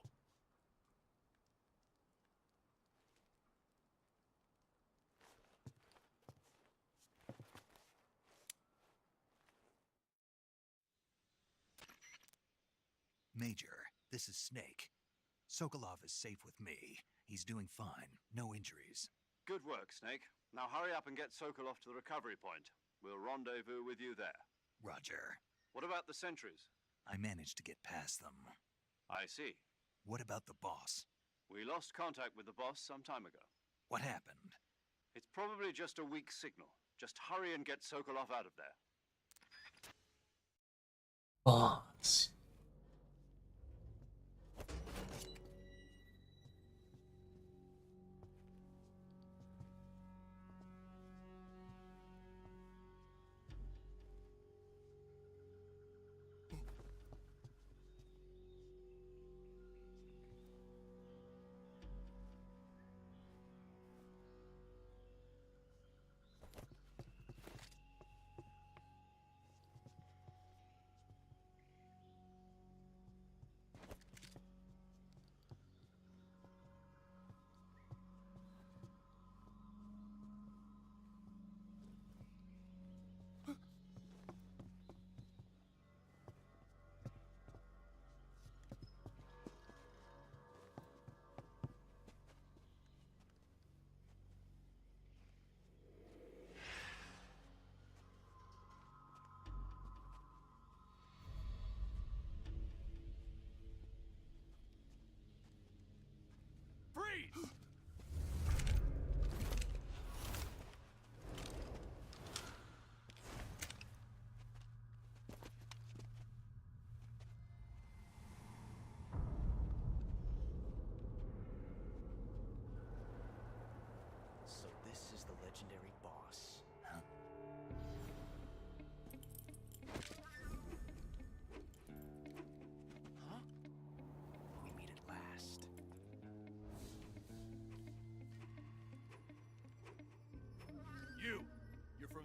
Major, this is Snake. Sokolov is safe with me. He's doing fine. No injuries. Good work, Snake. Now hurry up and get Sokolov to the recovery point. We'll rendezvous with you there. Roger. What about the sentries? I managed to get past them. I see. What about the boss? We lost contact with the boss some time ago. What happened? It's probably just a weak signal. Just hurry and get Sokolov out of there. Boss.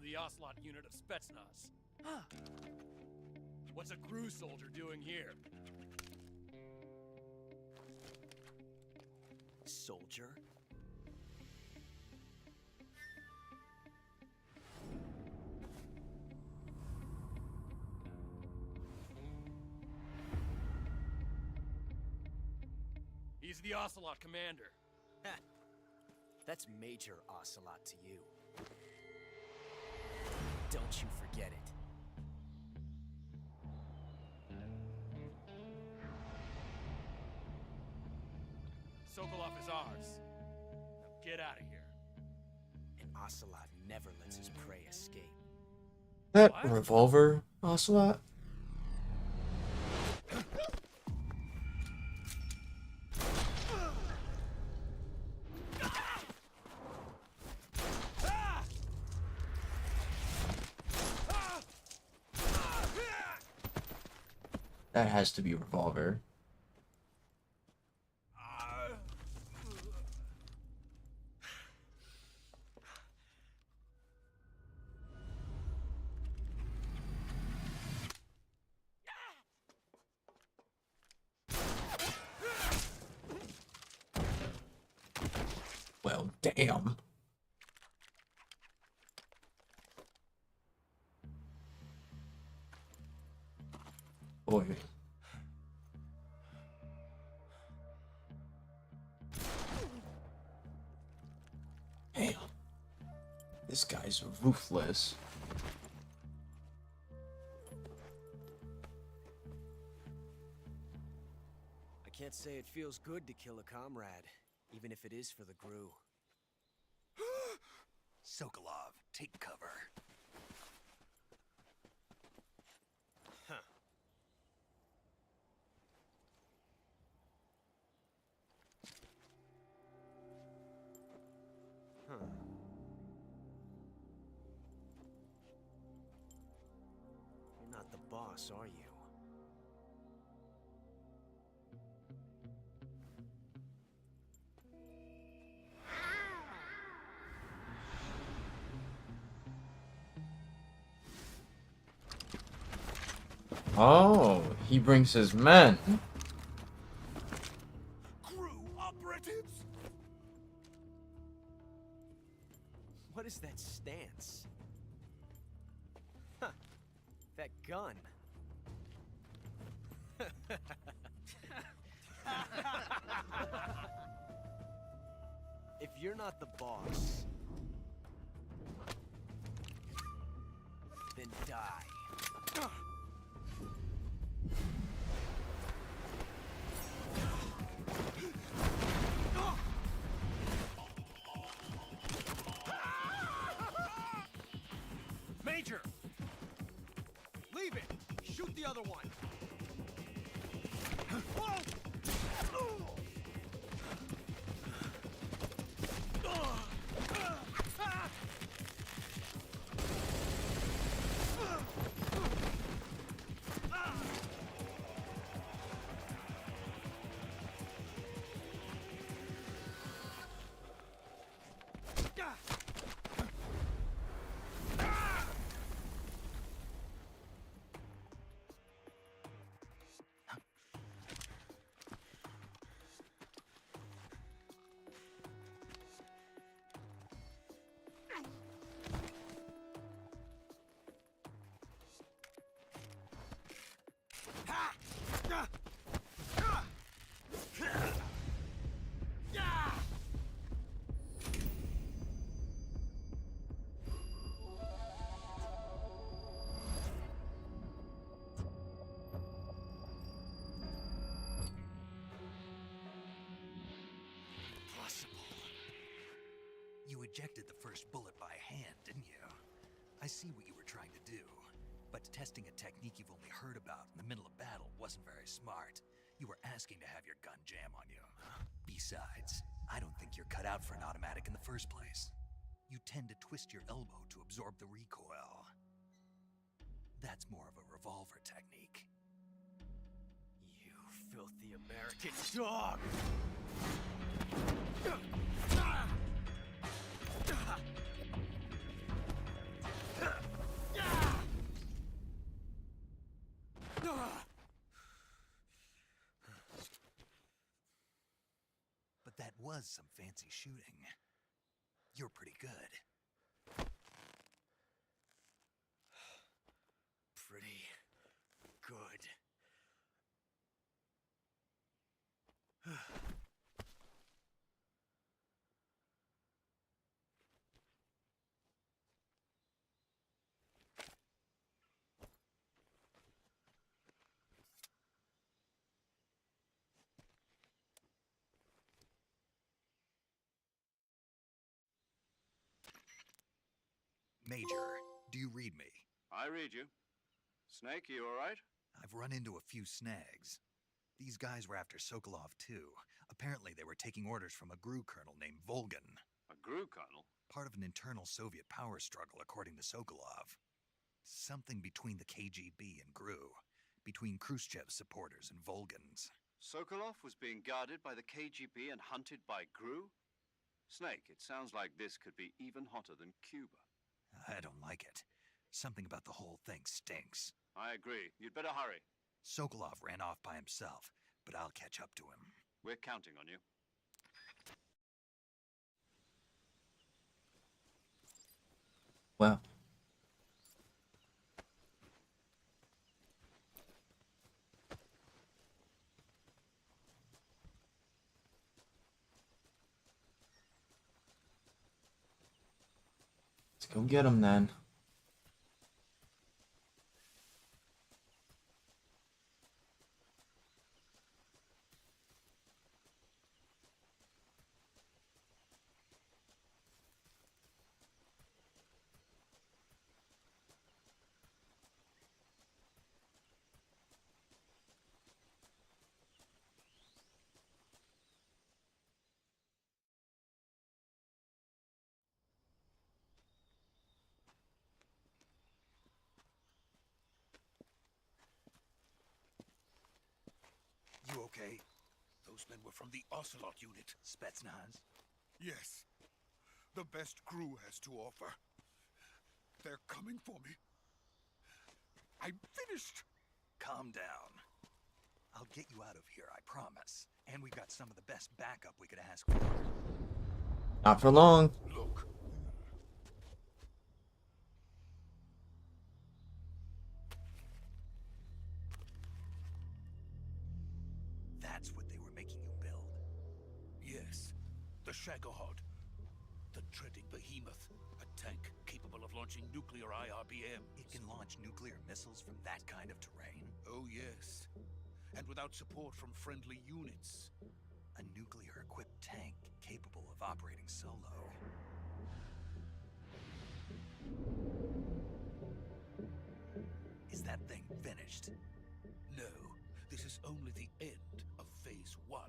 the Ocelot unit of Spetsnaz. What's a crew soldier doing here? Soldier? He's the Ocelot commander. That's Major Ocelot to you. Don't you forget it. Sokolov is ours. Now get out of here. And Ocelot never lets his prey escape. That What? revolver, Ocelot? That has to be a revolver. Well, damn. Boy. Damn. This guy's ruthless. I can't say it feels good to kill a comrade, even if it is for the Gru. Sokolov, take cover. Huh. Huh. You're not the boss, are you? Oh, he brings his men. Crew operatives? What is that stance? Huh. That gun. If you're not the boss, then die. Major! Leave it! Shoot the other one! Impossible. You ejected the first bullet by hand, didn't you? I see what you were trying to do. But testing a technique you've only heard about in the middle of battle wasn't very smart. You were asking to have your gun jam on you. Besides, I don't think you're cut out for an automatic in the first place. You tend to twist your elbow to absorb the recoil. That's more of a revolver technique. You filthy American dog! was some fancy shooting. You're pretty good. Pretty good. Major, do you read me? I read you. Snake, you all right? I've run into a few snags. These guys were after Sokolov too. Apparently they were taking orders from a GRU colonel named Volgan. A GRU colonel? Part of an internal Soviet power struggle, according to Sokolov. Something between the KGB and GRU. Between Khrushchev's supporters and Volgan's. Sokolov was being guarded by the KGB and hunted by GRU? Snake, it sounds like this could be even hotter than Cuba. I don't like it. Something about the whole thing stinks. I agree. You'd better hurry. Sokolov ran off by himself, but I'll catch up to him. We're counting on you. Wow. Let's go get him then. You okay? Those men were from the Ocelot unit. Spetsnaz? Yes. The best GRU has to offer. They're coming for me. I'm finished. Calm down. I'll get you out of here, I promise. And we've got some of the best backup we could ask for. Not for long. Look. That's what they were making you build. Yes. The Shagohod. The treading behemoth. A tank capable of launching nuclear IRBM. It can launch nuclear missiles from that kind of terrain? Oh, yes. And without support from friendly units. A nuclear-equipped tank capable of operating solo. Is that thing finished? No, this is only the end of Phase 1.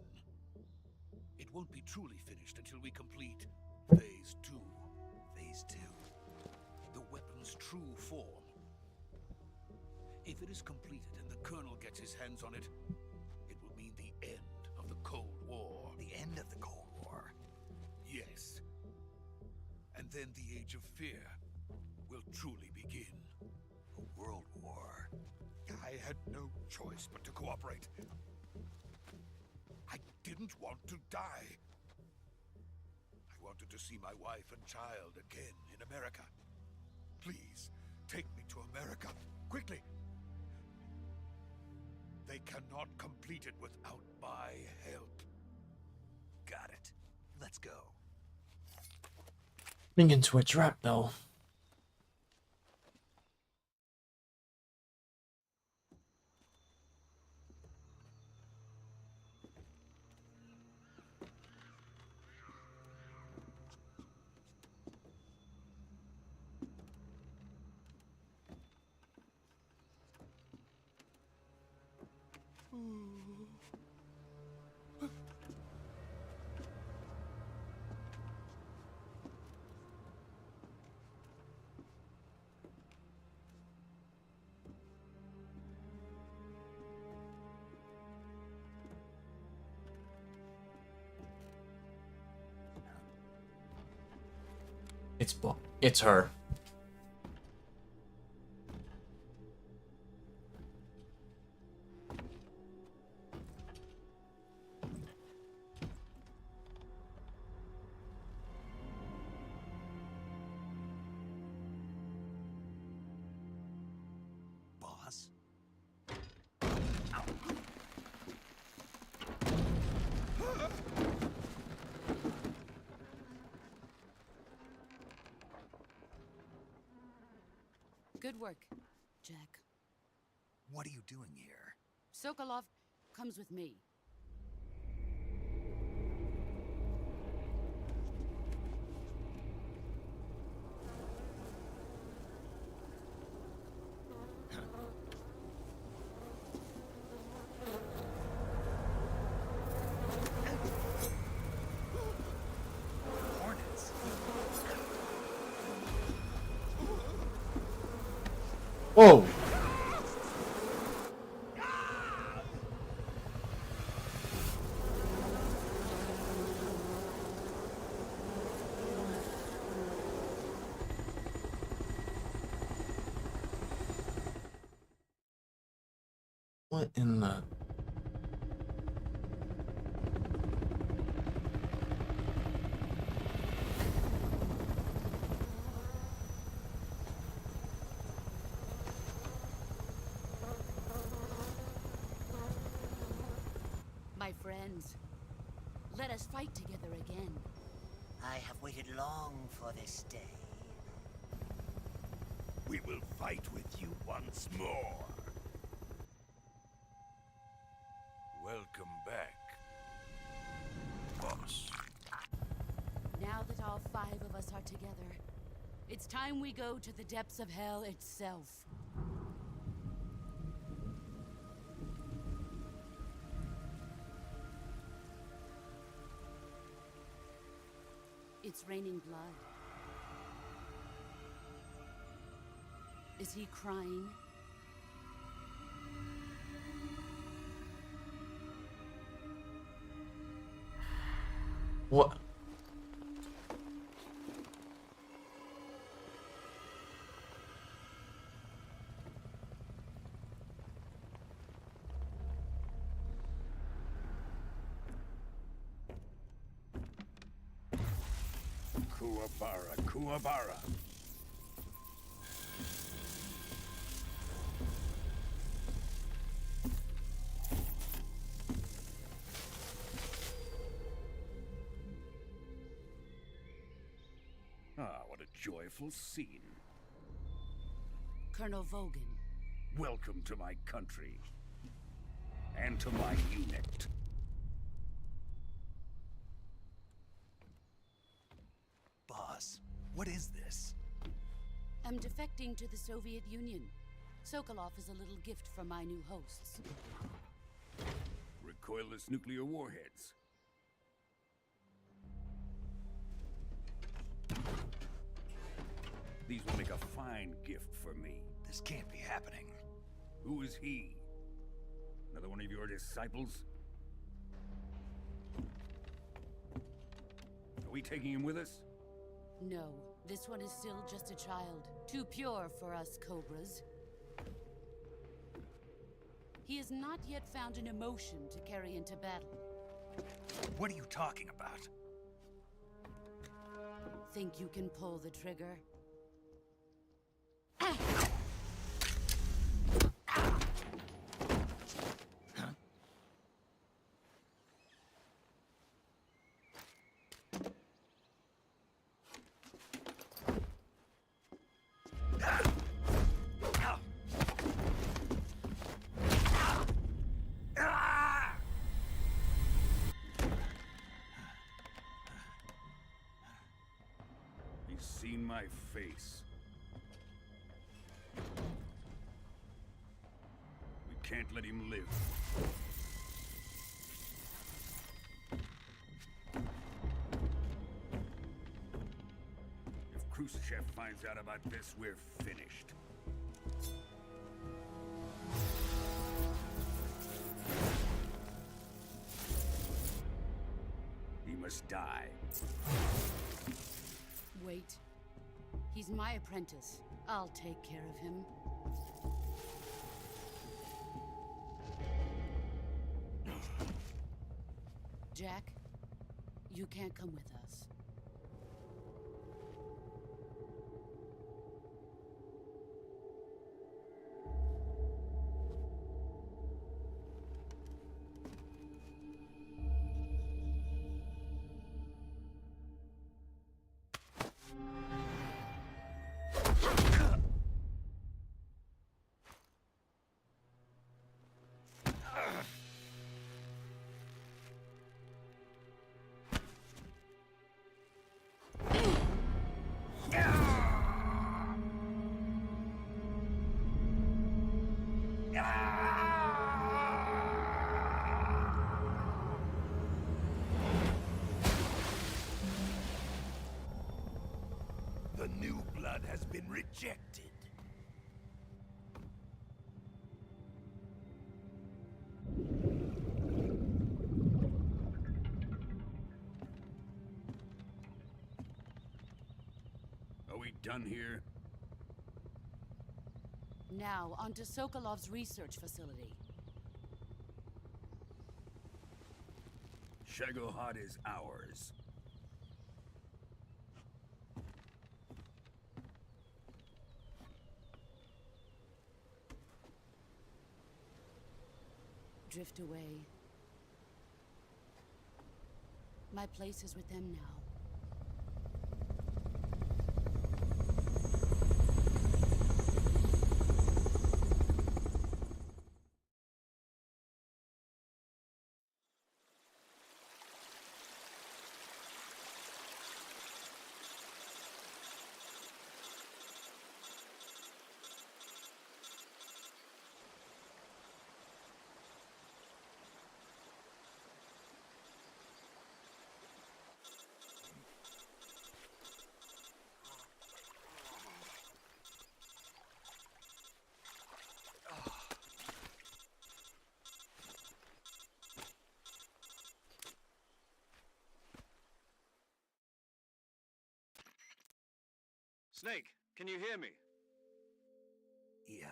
It won't be truly finished until we complete Phase 2. Phase 2? The weapon's true form. If it is completed and the Colonel gets his hands on it, it will mean the end of the Cold War. The end of the Cold War? Yes. And then the Age of Fear will truly begin. A world war. I had no choice but to cooperate. I didn't want to die. I wanted to see my wife and child again in America. Please, take me to America, quickly. They cannot complete it without my help. Got it. Let's go. Getting into a trap though. It's her. Good work, Jack. What are you doing here? Sokolov comes with me. Hornets. Whoa! What in the... My friends, let us fight together again. I have waited long for this day. We will fight with you once more. Welcome back, boss. Now that all 5 of us are together, it's time we go to the depths of hell itself. It's raining blood. Is he crying? What? Kuwabara, Kuwabara. Ah, what a joyful scene. Colonel Vogan. Welcome to my country. And to my unit. Boss, what is this? I'm defecting to the Soviet Union. Sokolov is a little gift from my new hosts. Recoilless nuclear warheads. These will make a fine gift for me. This can't be happening. Who is he? Another one of your disciples? Are we taking him with us? No, this one is still just a child. Too pure for us Cobras. He has not yet found an emotion to carry into battle. What are you talking about? Think you can pull the trigger? He's seen my face. We can't let him live. If Khrushchev finds out about this, we're finished. He must die. Wait. He's my apprentice. I'll take care of him. Jack, you can't come with us. been rejected. Are we done here? Now, onto Sokolov's research facility. Shagohod is ours. Drift away. My place is with them now. Snake, can you hear me? Yeah.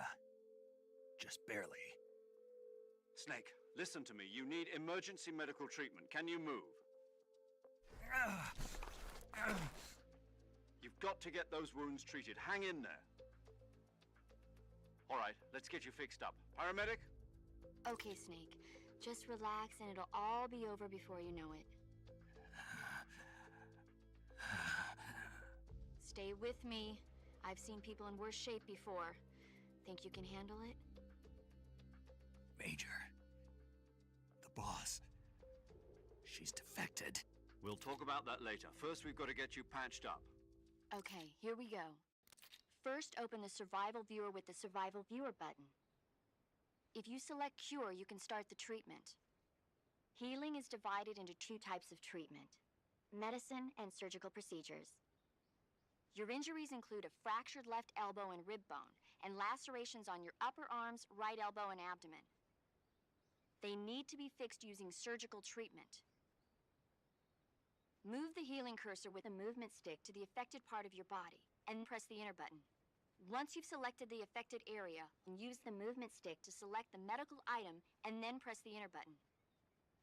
Just barely. Snake, listen to me. You need emergency medical treatment. Can you move? You've got to get those wounds treated. Hang in there. All right, let's get you fixed up. Paramedic? Okay, Snake. Just relax and it'll all be over before you know it. Stay with me. I've seen people in worse shape before. Think you can handle it? Major. The boss. She's defected. We'll talk about that later. First, we've got to get you patched up. Okay, here we go. First, open the Survival Viewer with the Survival Viewer button. If you select Cure, you can start the treatment. Healing is divided into two types of treatment: medicine and surgical procedures. Your injuries include a fractured left elbow and rib bone, and lacerations on your upper arms, right elbow, and abdomen. They need to be fixed using surgical treatment. Move the healing cursor with a movement stick to the affected part of your body, and press the enter button. Once you've selected the affected area, use the movement stick to select the medical item, and then press the enter button.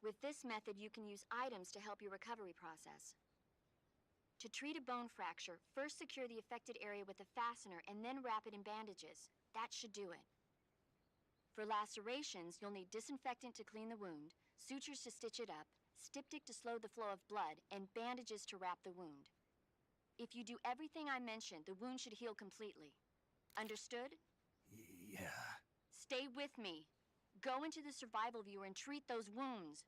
With this method, you can use items to help your recovery process. To treat a bone fracture, first secure the affected area with a fastener and then wrap it in bandages. That should do it. For lacerations, you'll need disinfectant to clean the wound, sutures to stitch it up, styptic to slow the flow of blood, and bandages to wrap the wound. If you do everything I mentioned, the wound should heal completely. Understood? Yeah. Stay with me. Go into the Survival Viewer and treat those wounds.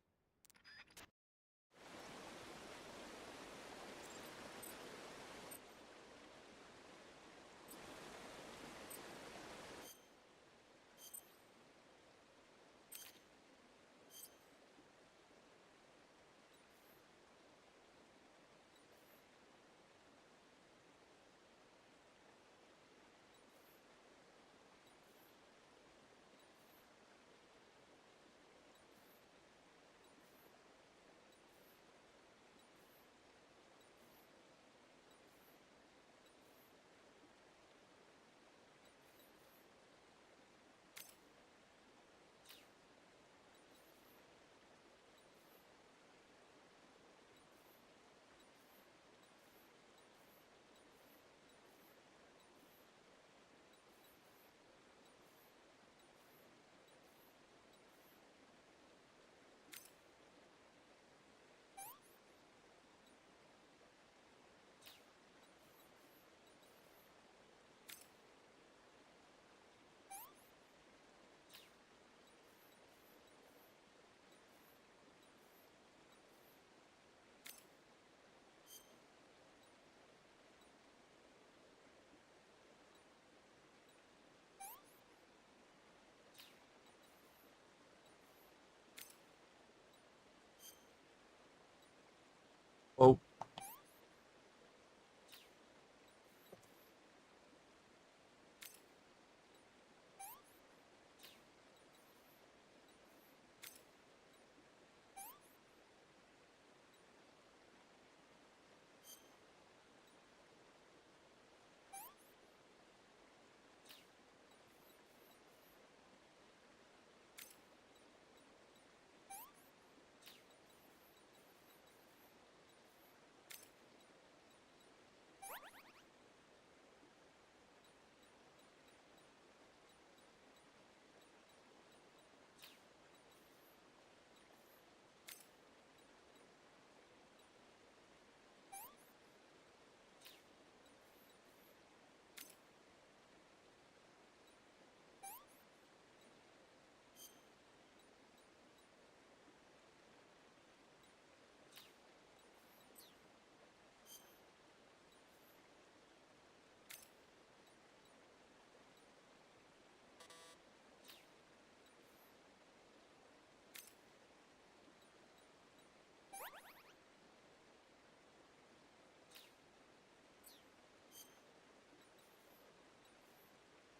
Oh.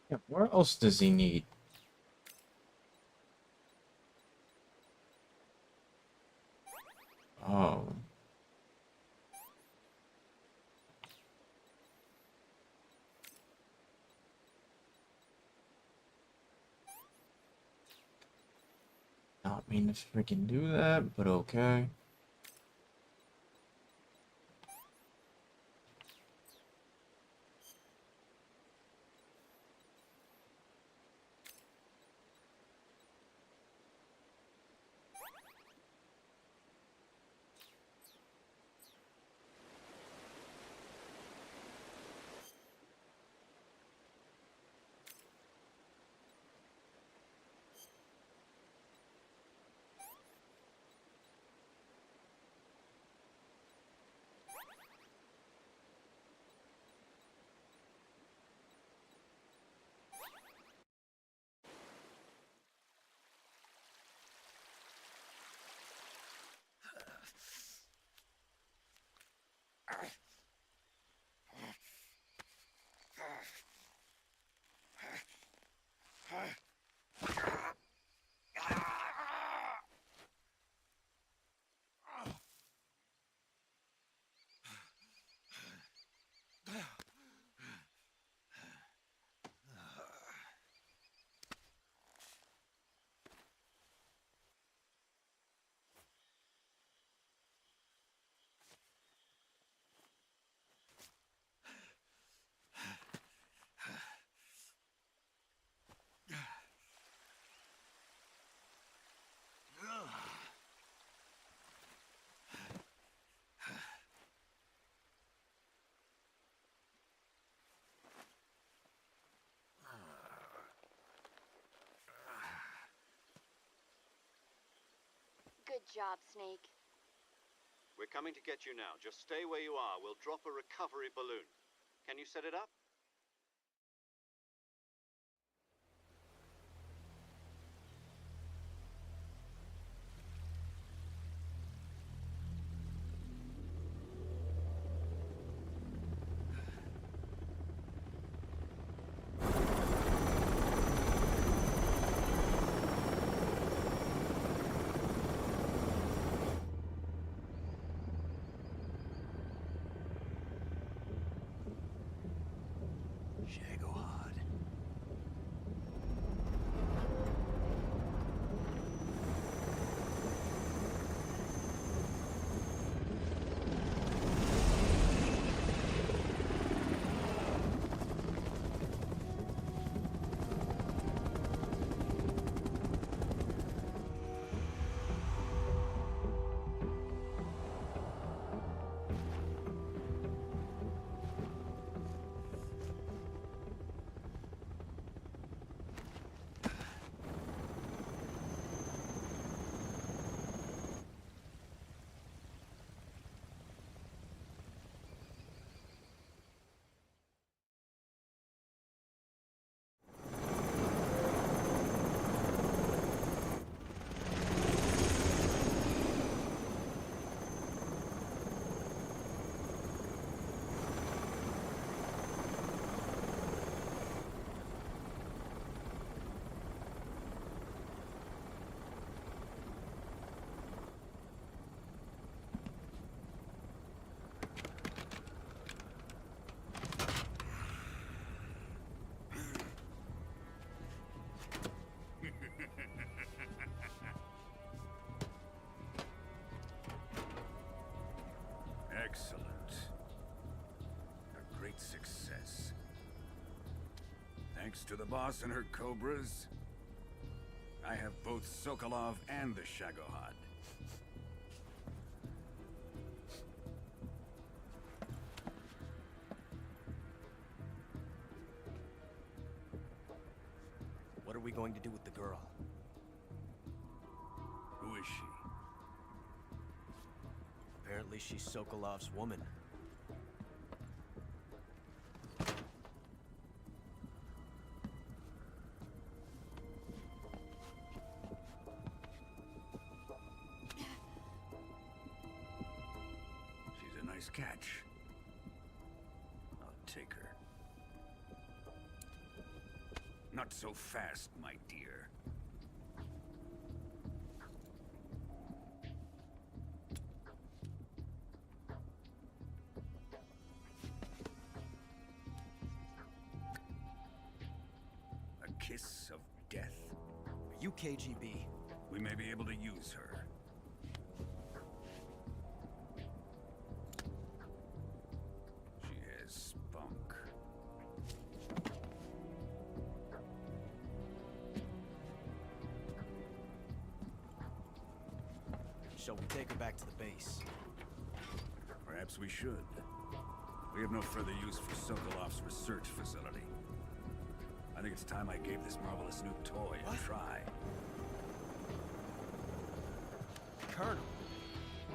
Yeah, where else does he need? Oh. Not mean to freaking do that, but okay. Good job, Snake. We're coming to get you now. Just stay where you are. We'll drop a recovery balloon. Can you set it up? Shagohod. Excellent. A great success. Thanks to the boss and her cobras, I have both Sokolov and the Shagohod. What are we going to do with the girl? Who is she? Apparently she's Sokolov's woman. She's a nice catch. I'll take her. Not so fast, my dear. A kiss of death? Are you KGB? We may be able to use her. She has spunk. Shall we take her back to the base? Perhaps we should. We have no further use for Sokolov's research facility. I think it's time I gave this marvelous new toy a try. Colonel,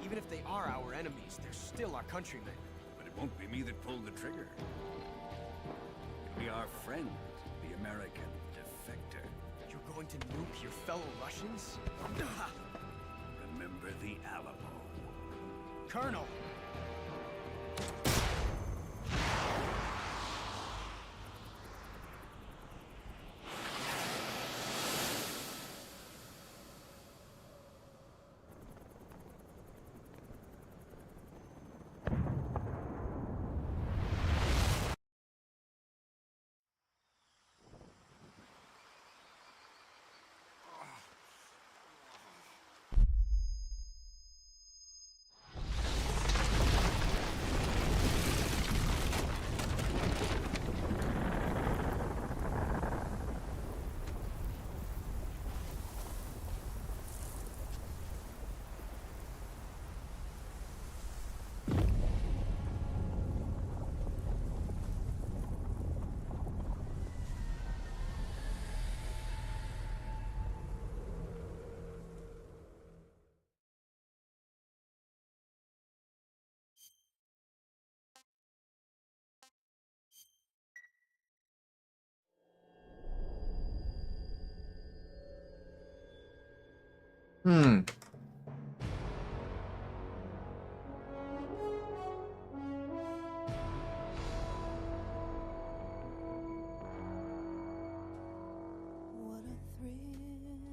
even if they are our enemies, they're still our countrymen. But it won't be me that pulled the trigger. It'll be our friend, the American defector. You're going to nuke your fellow Russians? Remember the Alamo. Colonel! Hmm. What a thrill,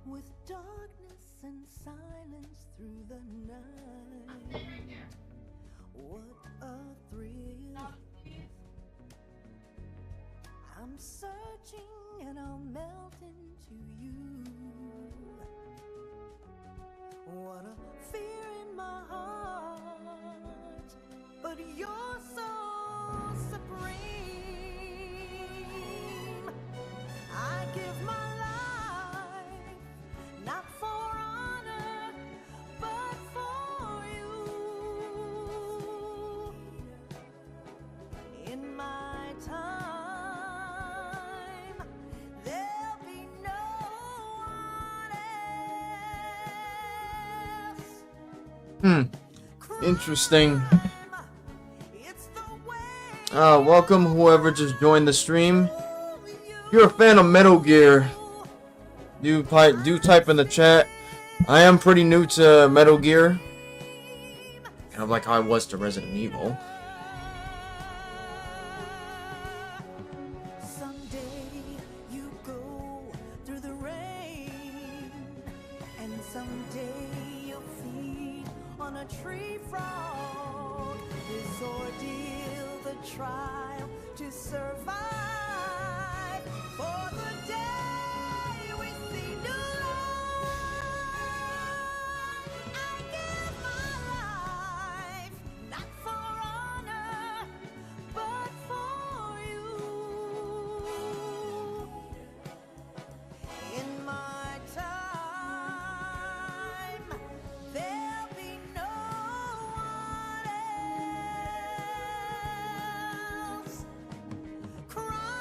with darkness and silence through the night. What a thrill. I'm searching and I'll melt into you. What a fear in my heart, but you're so supreme. I give my life, not for honor, but for you. In my time, there'll be no one else. Interesting. Welcome whoever just joined the stream. If you're a fan of Metal Gear, do type in the chat. I am pretty new to Metal Gear. Kind of like how I was to Resident Evil. Someday you go through the rain, and someday you'll feed on a tree frog. This ordeal, the trial to survive. For the day we see new light, I give my life, not for honor, but for you. In my time, there'll be no one else. Cry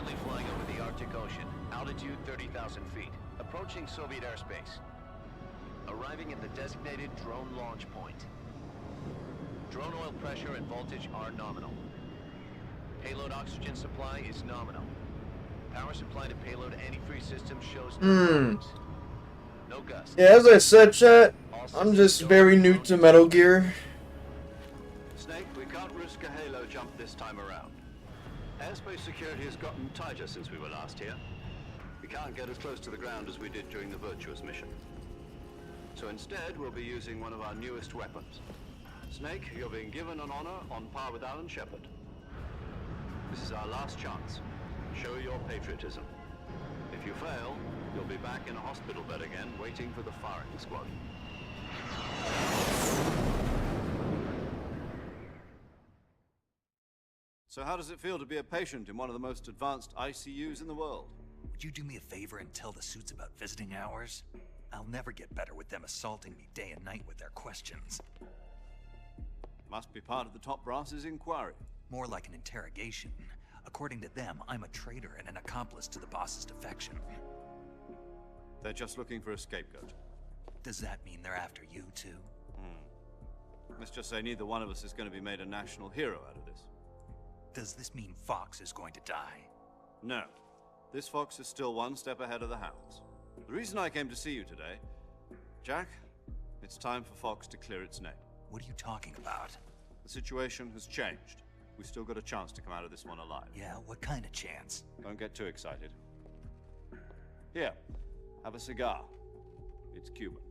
Currently flying over the Arctic Ocean. Altitude 30,000 feet. Approaching Soviet airspace. Arriving at the designated drone launch point. Drone oil pressure and voltage are nominal. Payload oxygen supply is nominal. Power supply to payload antifreeze system shows no problems. No gusts. Yeah, as I said, chat, I'm just very new to Metal Gear. Snake, we can't risk a halo jump this time around. Airspace security has gotten tighter since we were last here. We can't get as close to the ground as we did during the Virtuous mission. So instead, we'll be using one of our newest weapons. Snake, you're being given an honor on par with Alan Shepard. This is our last chance. Show your patriotism. If you fail, you'll be back in a hospital bed again, waiting for the firing squad. So how does it feel to be a patient in one of the most advanced ICUs in the world? Would you do me a favor and tell the suits about visiting hours? I'll never get better with them assaulting me day and night with their questions. Must be part of the top brass's inquiry. More like an interrogation. According to them, I'm a traitor and an accomplice to the boss's defection. They're just looking for a scapegoat. Does that mean they're after you, too? Let's just say neither one of us is going to be made a national hero out of this. Does this mean Fox is going to die? No. This Fox is still one step ahead of the Hounds. The reason I came to see you today, Jack, it's time for Fox to clear its name. What are you talking about? The situation has changed. We've still got a chance to come out of this one alive. Yeah, what kind of chance? Don't get too excited. Here, have a cigar. It's Cuban.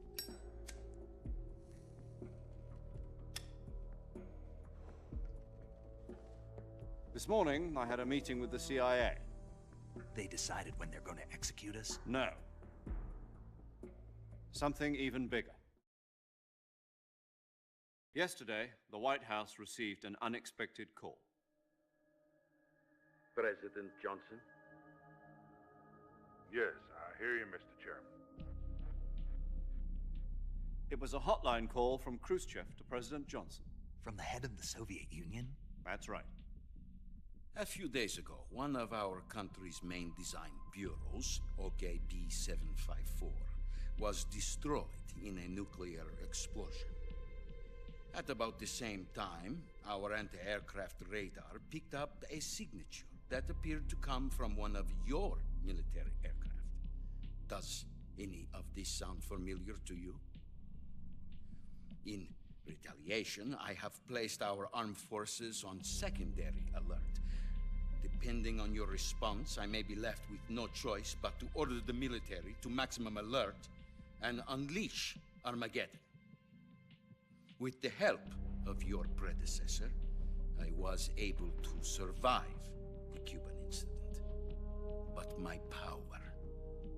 This morning, I had a meeting with the CIA. They decided when they're going to execute us? No. Something even bigger. Yesterday, the White House received an unexpected call. President Johnson? Yes, I hear you, Mr. Chairman. It was a hotline call from Khrushchev to President Johnson. From the head of the Soviet Union? That's right. A few days ago, one of our country's main design bureaus, OKB-754, was destroyed in a nuclear explosion. At about the same time, our anti-aircraft radar picked up a signature that appeared to come from one of your military aircraft. Does any of this sound familiar to you? In retaliation, I have placed our armed forces on secondary alert. Depending on your response, I may be left with no choice but to order the military to maximum alert and unleash Armageddon. With the help of your predecessor, I was able to survive the Cuban incident. But my power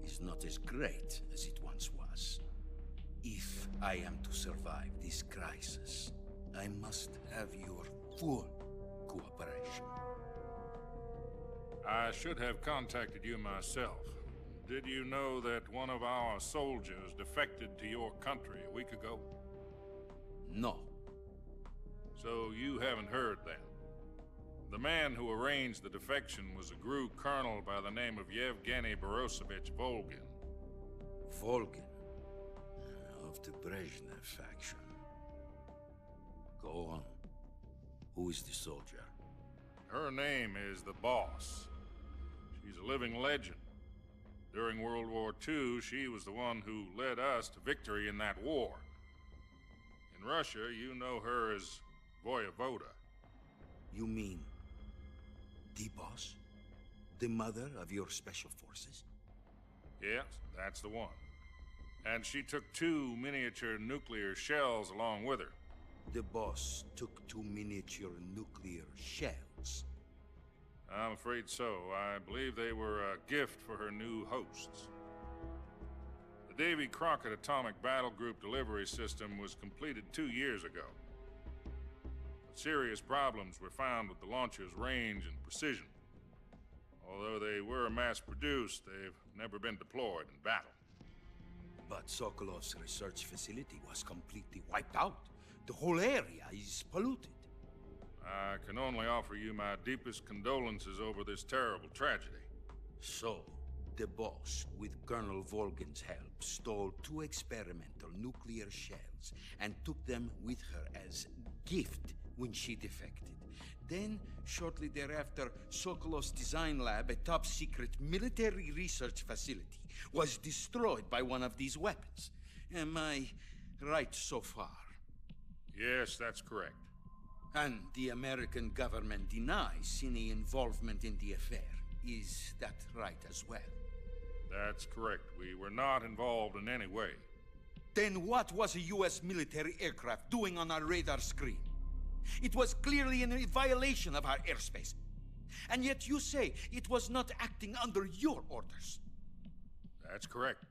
is not as great as it once was. If I am to survive this crisis, I must have your full cooperation. I should have contacted you myself. Did you know that one of our soldiers defected to your country a week ago? No. So you haven't heard then. The man who arranged the defection was a GRU colonel by the name of Yevgeny Borosovich Volgin. Volgin? Of the Brezhnev faction. Go on. Who is the soldier? Her name is the Boss. She's a living legend. During World War II, she was the one who led us to victory in that war. In Russia, you know her as Voyevoda. You mean the Boss? The mother of your special forces? Yes, that's the one. And she took 2 miniature nuclear shells along with her. The Boss took 2 miniature nuclear shells? I'm afraid so. I believe they were a gift for her new hosts. The Davy Crockett Atomic Battle Group delivery system was completed 2 years ago. But serious problems were found with the launcher's range and precision. Although they were mass-produced, they've never been deployed in battle. But Sokolov's research facility was completely wiped out. The whole area is polluted. I can only offer you my deepest condolences over this terrible tragedy. So, the boss, with Colonel Volgin's help, stole 2 experimental nuclear shells and took them with her as gift when she defected. Then, shortly thereafter, Sokolov's design lab, a top-secret military research facility, was destroyed by one of these weapons. Am I right so far? Yes, that's correct. And the American government denies any involvement in the affair. Is that right as well? That's correct. We were not involved in any way. Then what was a U.S. military aircraft doing on our radar screen? It was clearly in violation of our airspace. And yet you say it was not acting under your orders. That's correct.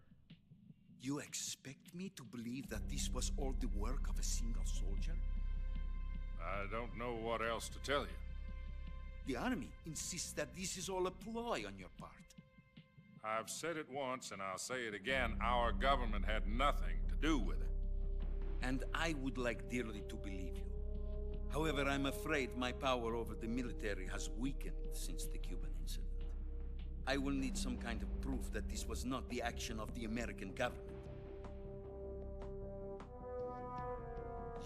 You expect me to believe that this was all the work of a single soldier? I don't know what else to tell you. The Army insists that this is all a ploy on your part. I've said it once and I'll say it again. Our government had nothing to do with it. And I would like dearly to believe you. However, I'm afraid my power over the military has weakened since the Cuban incident. I will need some kind of proof that this was not the action of the American government.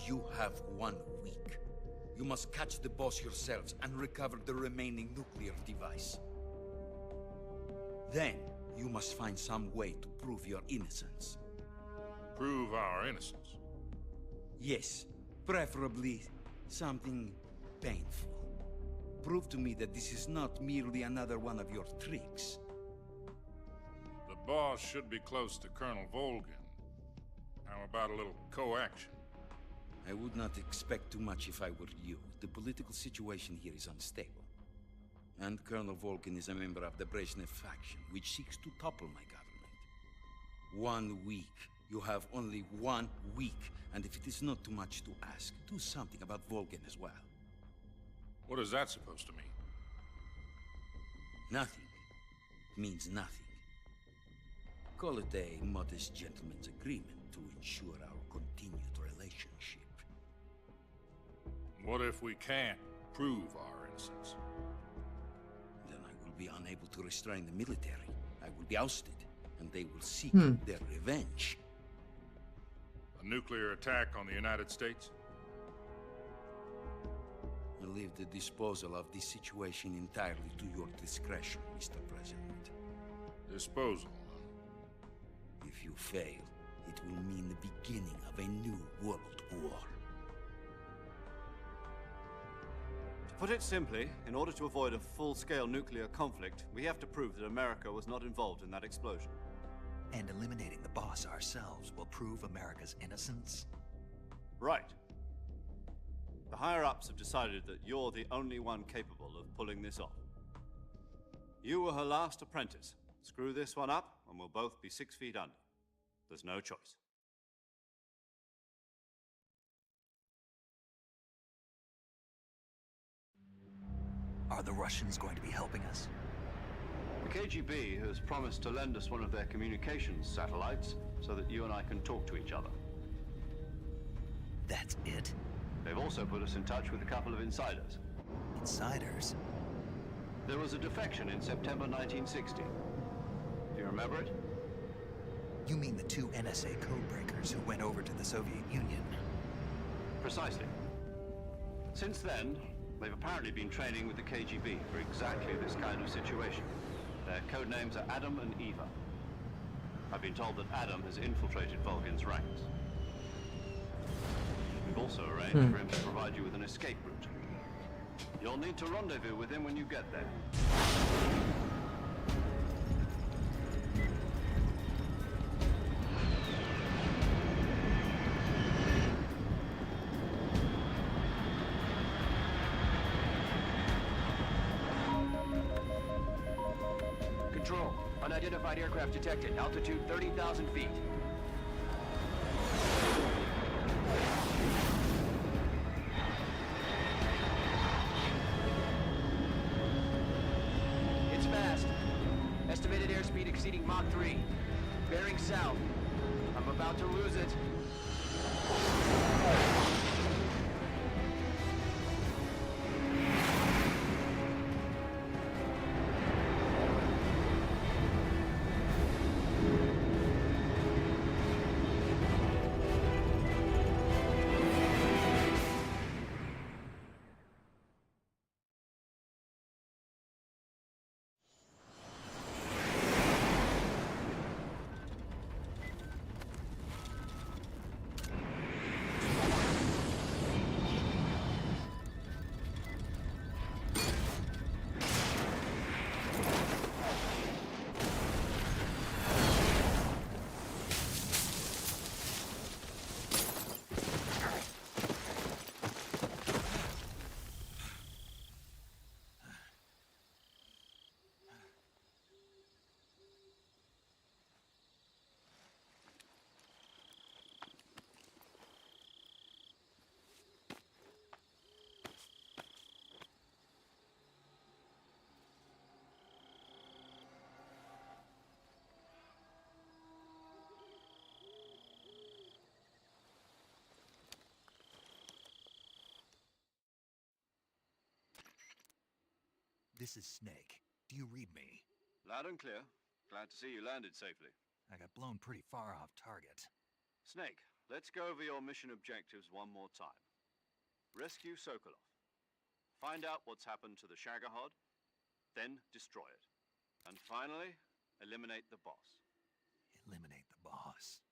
You have 1 week. You must catch the boss yourselves and recover the remaining nuclear device. Then, you must find some way to prove your innocence. Prove our innocence? Yes, preferably something painful. Prove to me that this is not merely another one of your tricks. The boss should be close to Colonel Volgin. How about a little co-action? I would not expect too much if I were you. The political situation here is unstable. And Colonel Volgin is a member of the Brezhnev faction, which seeks to topple my government. 1 week. You have only 1 week. And if it is not too much to ask, do something about Volgin as well. What is that supposed to mean? Nothing. It means nothing. Call it a modest gentleman's agreement to ensure our continued relationship. What if we can't prove our innocence? Then I will be unable to restrain the military. I will be ousted, and they will seek their revenge. A nuclear attack on the United States? I leave the disposal of this situation entirely to your discretion, Mr. President. Disposal? If you fail, it will mean the beginning of a new world war. To put it simply, in order to avoid a full-scale nuclear conflict, we have to prove that America was not involved in that explosion. And eliminating the boss ourselves will prove America's innocence? Right. The higher-ups have decided that you're the only one capable of pulling this off. You were her last apprentice. Screw this one up, and we'll both be 6 feet under. There's no choice. Are the Russians going to be helping us? The KGB has promised to lend us one of their communications satellites so that you and I can talk to each other. That's it? They've also put us in touch with a couple of insiders. Insiders? There was a defection in September 1960. Do you remember it? You mean the 2 NSA codebreakers who went over to the Soviet Union? Precisely. Since then, they've apparently been training with the KGB for exactly this kind of situation. Their code names are Adam and Eva. I've been told that Adam has infiltrated Volgin's ranks. We've also arranged for him to provide you with an escape route. You'll need to rendezvous with him when you get there. Control. Unidentified aircraft detected. Altitude 30,000 feet. It's fast. Estimated airspeed exceeding Mach 3. Bearing south. I'm about to lose it. This is Snake. Do you read me? Loud and clear. Glad to see you landed safely. I got blown pretty far off target. Snake, let's go over your mission objectives one more time. Rescue Sokolov. Find out what's happened to the Shagohod, then destroy it. And finally, eliminate the boss. Eliminate the boss.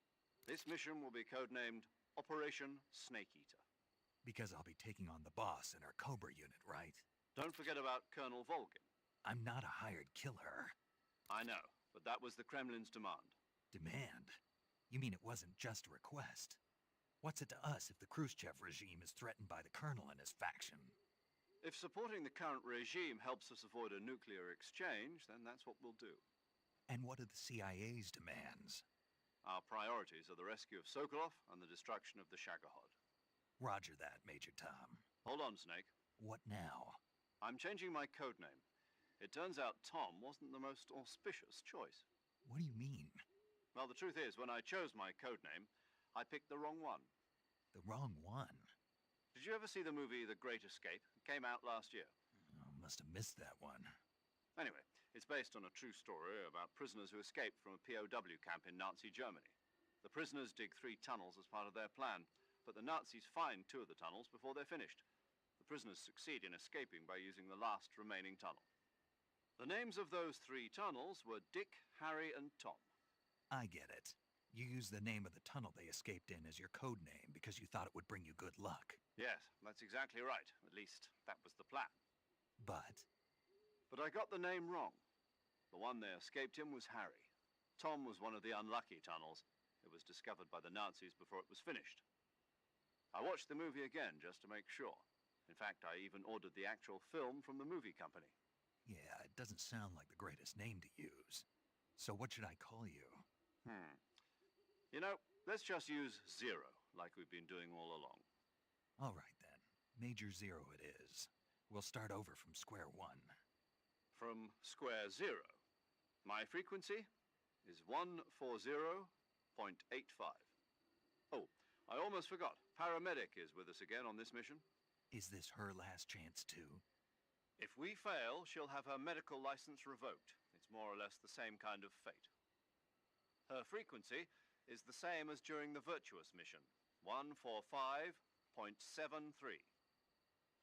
This mission will be codenamed Operation Snake Eater. Because I'll be taking on the boss in our Cobra unit, right? Don't forget about Colonel Volgin. I'm not a hired killer. I know, but that was the Kremlin's demand. Demand? You mean it wasn't just a request? What's it to us if the Khrushchev regime is threatened by the Colonel and his faction? If supporting the current regime helps us avoid a nuclear exchange, then that's what we'll do. And what are the CIA's demands? Our priorities are the rescue of Sokolov and the destruction of the Shagohod. Roger that, Major Tom. Hold on, Snake. What now? I'm changing my codename. It turns out Tom wasn't the most auspicious choice. What do you mean? Well, the truth is, when I chose my codename, I picked the wrong one. The wrong one? Did you ever see the movie The Great Escape? It came out last year. Oh, must have missed that one. Anyway, it's based on a true story about prisoners who escaped from a POW camp in Nazi Germany. The prisoners dig 3 tunnels as part of their plan, but the Nazis find 2 of the tunnels before they're finished. The prisoners succeed in escaping by using the last remaining tunnel. The names of those 3 tunnels were Dick, Harry, and Tom. I get it. You used the name of the tunnel they escaped in as your code name because you thought it would bring you good luck. Yes, that's exactly right. At least, that was the plan. But I got the name wrong. The one they escaped in was Harry. Tom was one of the unlucky tunnels. It was discovered by the Nazis before it was finished. I watched the movie again just to make sure. In fact, I even ordered the actual film from the movie company. yeah, it doesn't sound like the greatest name to use. So what should I call you? You know, let's just use Zero, like we've been doing all along. All right then. Major Zero it is. We'll start over from square one. From square 0. My frequency is 140.85. Oh, I almost forgot. Paramedic is with us again on this mission. Is this her last chance too? If we fail, she'll have her medical license revoked. It's more or less the same kind of fate. Her frequency is the same as during the Virtuous mission, 145.73.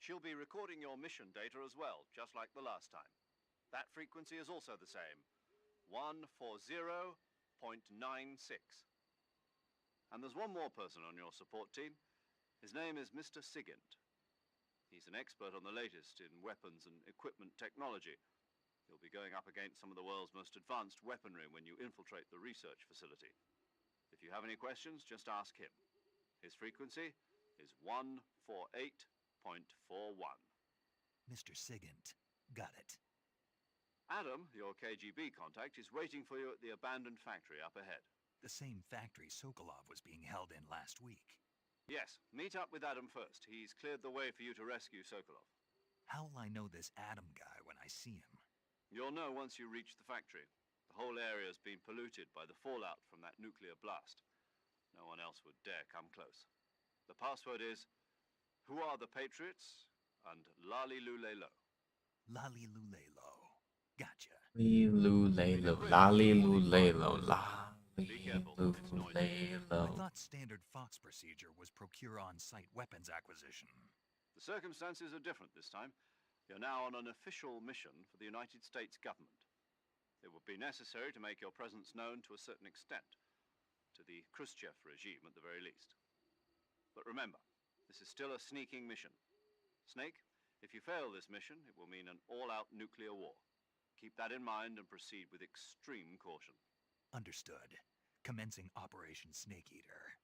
She'll be recording your mission data as well, just like the last time. That frequency is also the same, 140.96. And there's one more person on your support team. His name is Mr. Sigint. He's an expert on the latest in weapons and equipment technology. You'll be going up against some of the world's most advanced weaponry when you infiltrate the research facility. If you have any questions, just ask him. His frequency is 148.41. Mr. Sigint. Got it. Adam, your KGB contact, is waiting for you at the abandoned factory up ahead. The same factory Sokolov was being held in last week. Yes, meet up with Adam first. He's cleared the way for you to rescue Sokolov. How will I know this Adam guy when I see him? You'll know once you reach the factory. The whole area's been polluted by the fallout from that nuclear blast. No one else would dare come close. The password is, "Who are the Patriots?" and Lali Lulelo. Lali Lulelo. Gotcha. Lulelo, lali lulelo, Be careful, it's noisy. I lulelo. thought standard Fox procedure was procure on-site weapons acquisition. The circumstances are different this time. You're now on an official mission for the United States government. It would be necessary to make your presence known to a certain extent, to the Khrushchev regime at the very least. But remember, this is still a sneaking mission. Snake, if you fail this mission, it will mean an all-out nuclear war. Keep that in mind and proceed with extreme caution. Understood. Commencing Operation Snake Eater.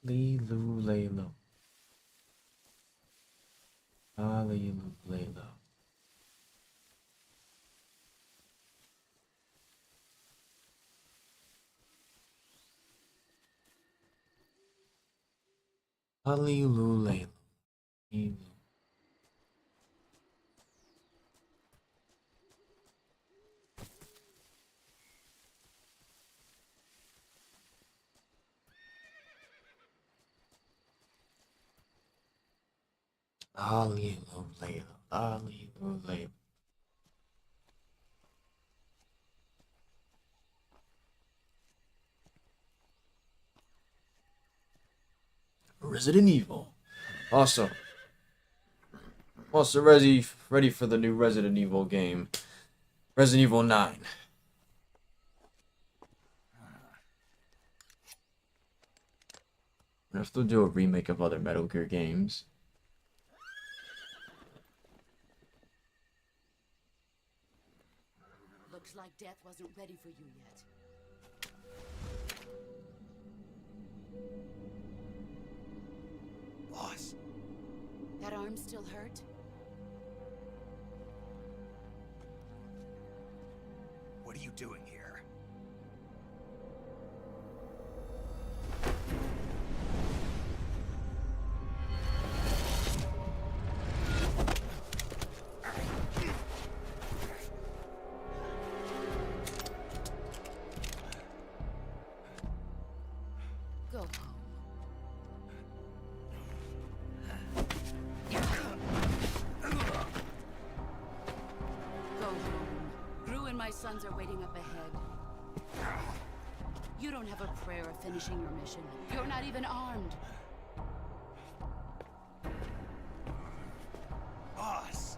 Lulelo. Lali lulelo. Lali lulelo. Ali Layla. Ali Layla. Resident Evil. Also ready for the new Resident Evil game. Resident Evil 9. I have to do a remake of other Metal Gear games. Looks like death wasn't ready for you yet. Boss. That arm still hurt? What are you doing here? Go home. Go home. Gru and my sons are waiting up ahead. You don't have a prayer of finishing your mission. You're not even armed. Boss.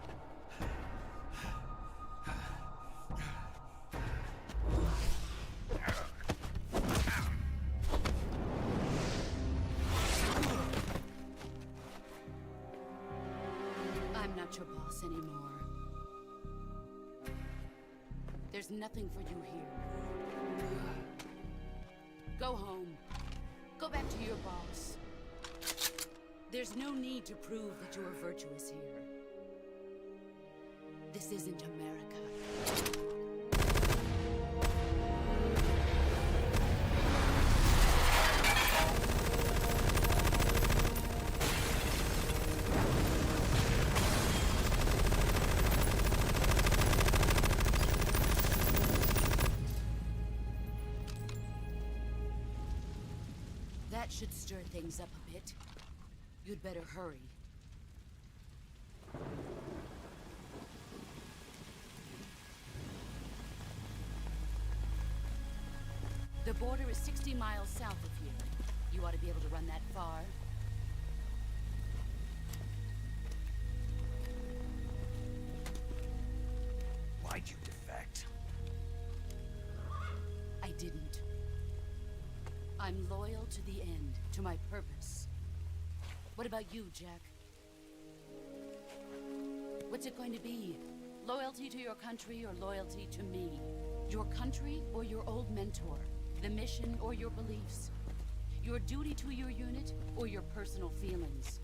I'm not your boss anymore. There's nothing for you here. Go home. Go back to your boss. There's no need to prove that you are virtuous here. This isn't America. That should stir things up a bit. You'd better hurry. The border is 60 miles south of here. You ought to be able to run that far. Why'd you defect? I didn't. I'm loyal to the end, to my purpose. What about you, Jack? What's it going to be? Loyalty to your country or loyalty to me? Your country or your old mentor? The mission or your beliefs? Your duty to your unit or your personal feelings?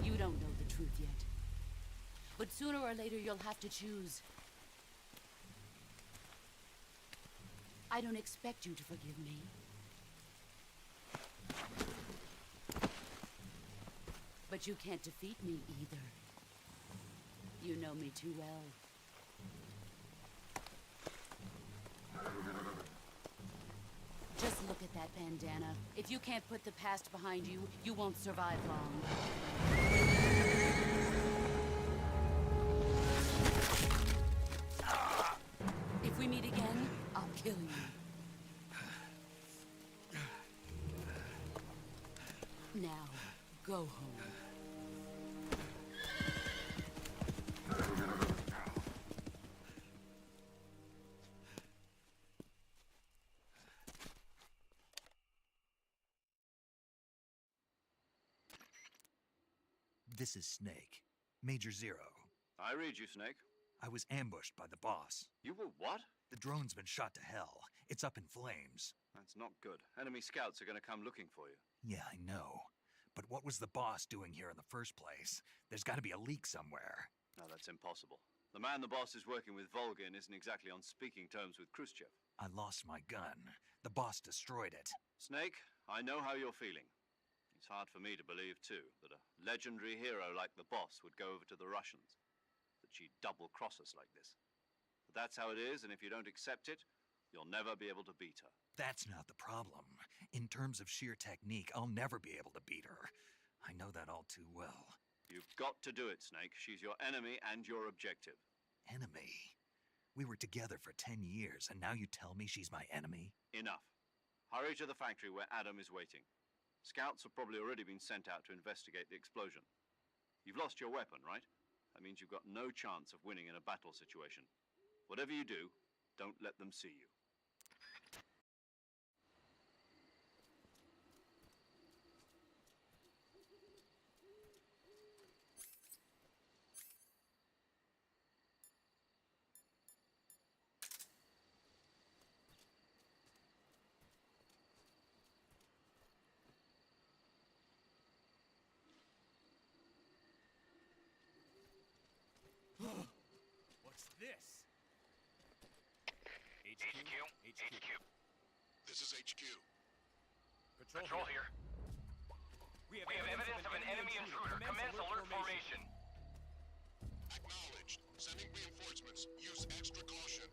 You don't know the truth yet. But sooner or later you'll have to choose. I don't expect you to forgive me. But you can't defeat me either. You know me too well. Just look at that bandana. If you can't put the past behind you, you won't survive long. If we meet again, I'll kill you. Now, go home. This is Snake. Major Zero. I read you, Snake. I was ambushed by the boss. You were what? The drone's been shot to hell. It's up in flames. That's not good. Enemy scouts are going to come looking for you. Yeah, I know. But what was the boss doing here in the first place? There's got to be a leak somewhere. No, that's impossible. The man the boss is working with, Volgin, isn't exactly on speaking terms with Khrushchev. I lost my gun. The boss destroyed it. Snake, I know how you're feeling. It's hard for me to believe, too, that a legendary hero like the boss would go over to the Russians. That she'd double-cross us like this. But that's how it is, and if you don't accept it, you'll never be able to beat her. That's not the problem. In terms of sheer technique, I'll never be able to beat her. I know that all too well. You've got to do it, Snake. She's your enemy and your objective. Enemy? We were together for 10 years, and now you tell me she's my enemy? Enough. Hurry to the factory where Adam is waiting. Scouts have probably already been sent out to investigate the explosion. You've lost your weapon, right? That means you've got no chance of winning in a battle situation. Whatever you do, don't let them see you. What's this? HQ? This is HQ. Patrol here. We have evidence of an enemy intruder. Commence alert formation. Acknowledged. Sending reinforcements. Use extra caution.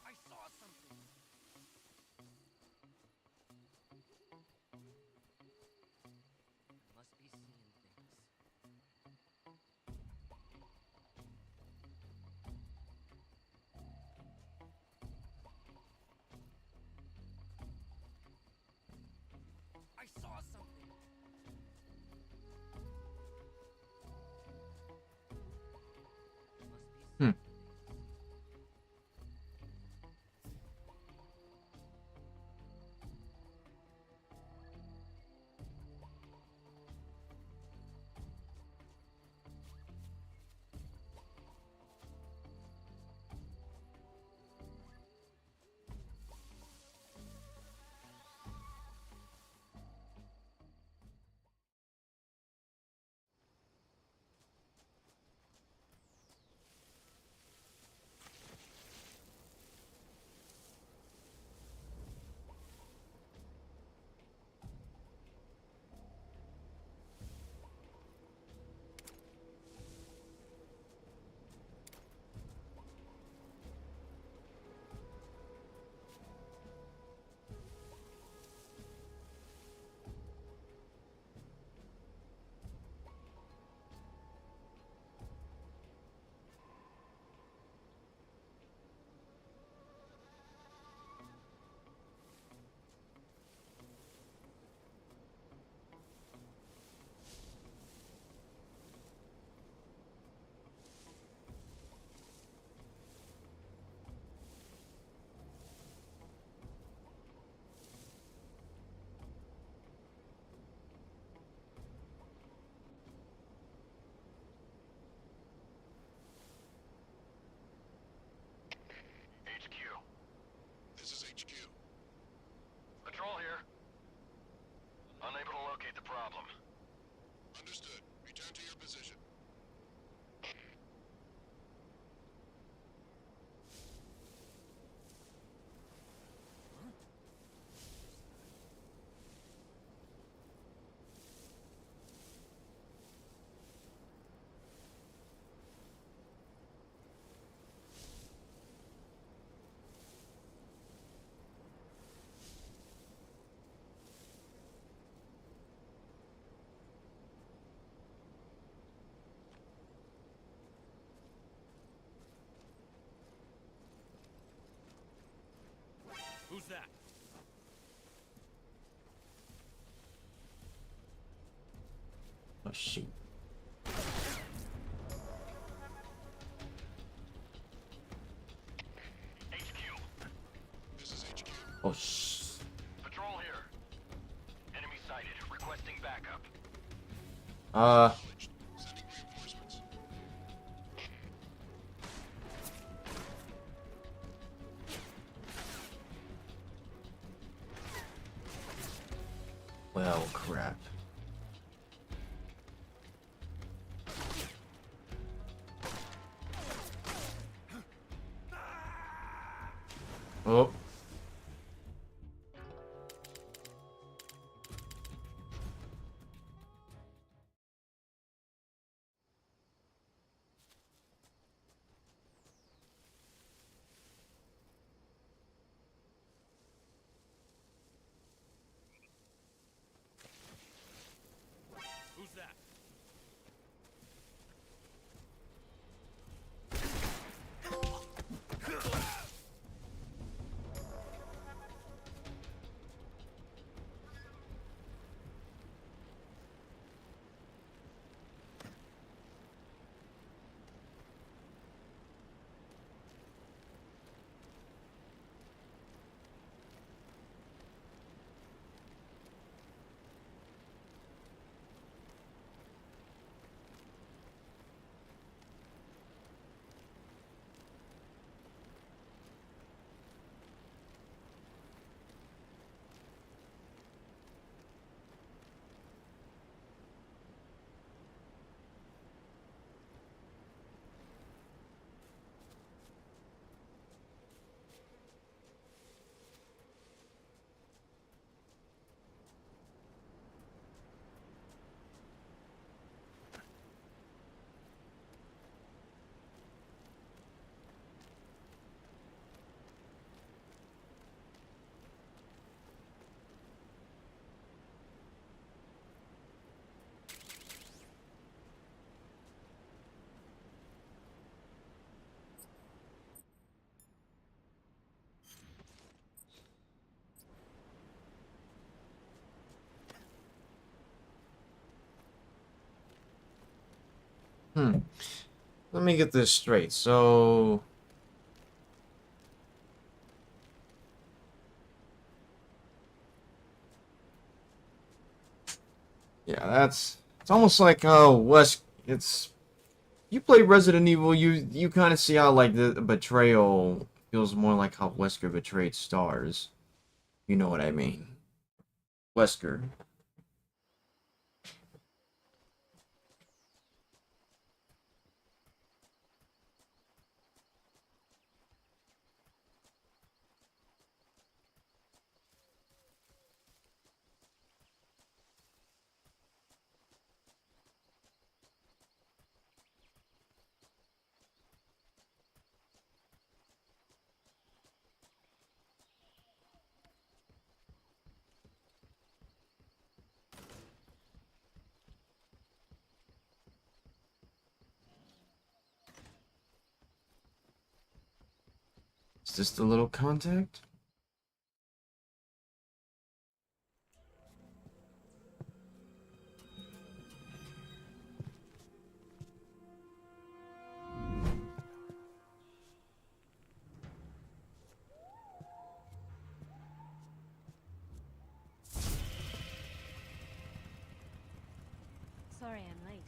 I saw something. I must be seeing things. I saw something. Hmm. This is HQ. Patrol here. Unable to locate the problem. Understood. Return to your position. Who's that? Oh shoot. This is HQ. Oh Patrol here. Enemy sighted. Requesting backup. Sending reinforcements. Well, crap. Oh. Who's that? Let me get this straight. So... yeah, that's... it's almost like West... it's... you play Resident Evil, you kind of see how, like, the betrayal feels more like how Wesker betrayed Stars. You know what I mean. Wesker. Is this the little contact? Sorry I'm late.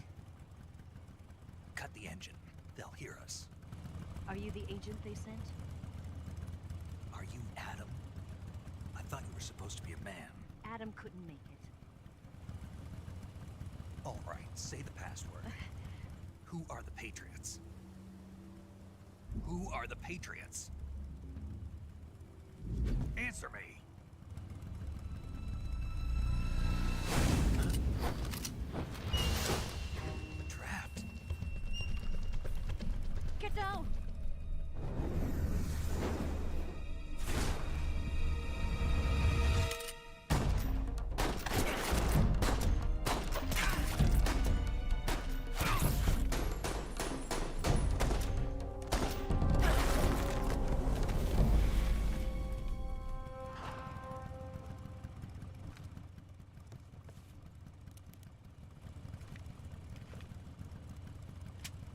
Cut the engine. They'll hear us. Are you the agent they sent? Are you Adam? I thought you were supposed to be a man. Adam couldn't make it. All right, say the password. Who are the Patriots? Who are the Patriots? Answer me. We're trapped. Get down!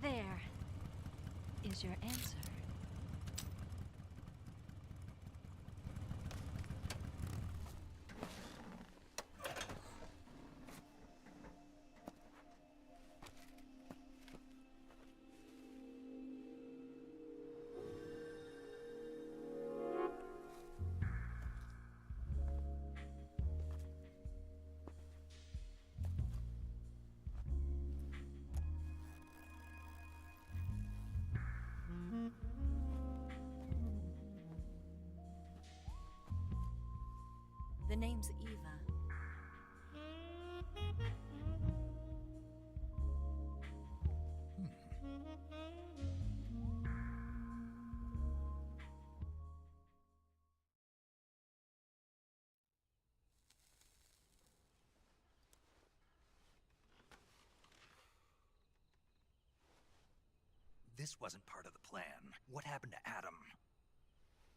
There is your answer. The name's Eva. This wasn't part of the plan. What happened to Adam?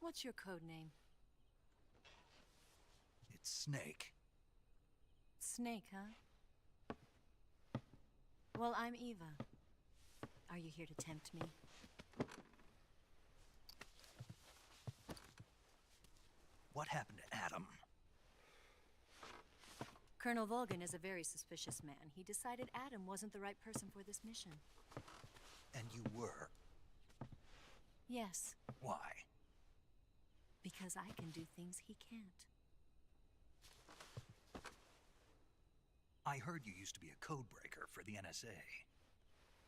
What's your code name? It's Snake. Snake, huh? Well, I'm Eva. Are you here to tempt me? What happened to Adam? Colonel Volgin is a very suspicious man. He decided Adam wasn't the right person for this mission. And you were? Yes, Why? because I can do things he can't. I heard you used to be a codebreaker for the NSA.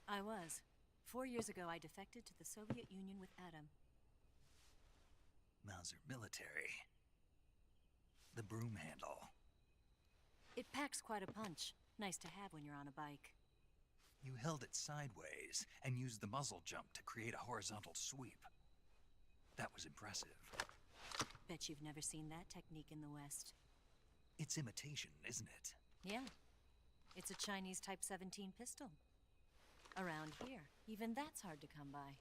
I was. 4 years ago, I defected to the Soviet Union with Adam. Mauser military. The broom handle. It packs quite a punch. Nice to have when you're on a bike. You held it sideways and used the muzzle jump to create a horizontal sweep. That was impressive. Bet you've never seen that technique in the West. It's imitation, isn't it? Yeah. It's a Chinese Type 17 pistol. Around here, even that's hard to come by.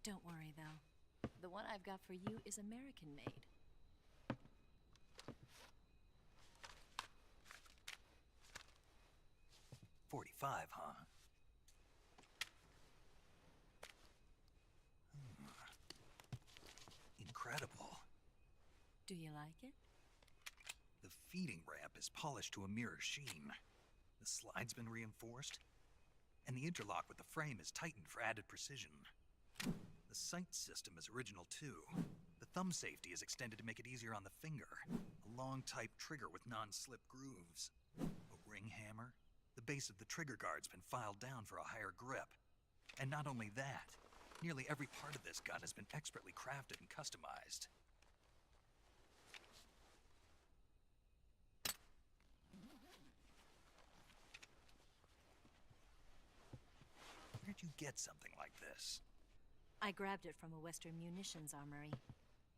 Don't worry, though. The one I've got for you is American-made. 45, huh? Incredible. Do you like it? The feeding ramp is polished to a mirror sheen. The slide's been reinforced, and the interlock with the frame is tightened for added precision. The sight system is original too. The thumb safety is extended to make it easier on the finger. A long type trigger with non-slip grooves. A ring hammer. The base of the trigger guard's been filed down for a higher grip. And not only that, nearly every part of this gun has been expertly crafted and customized. Where'd you get something like this? I grabbed it from a Western munitions armory.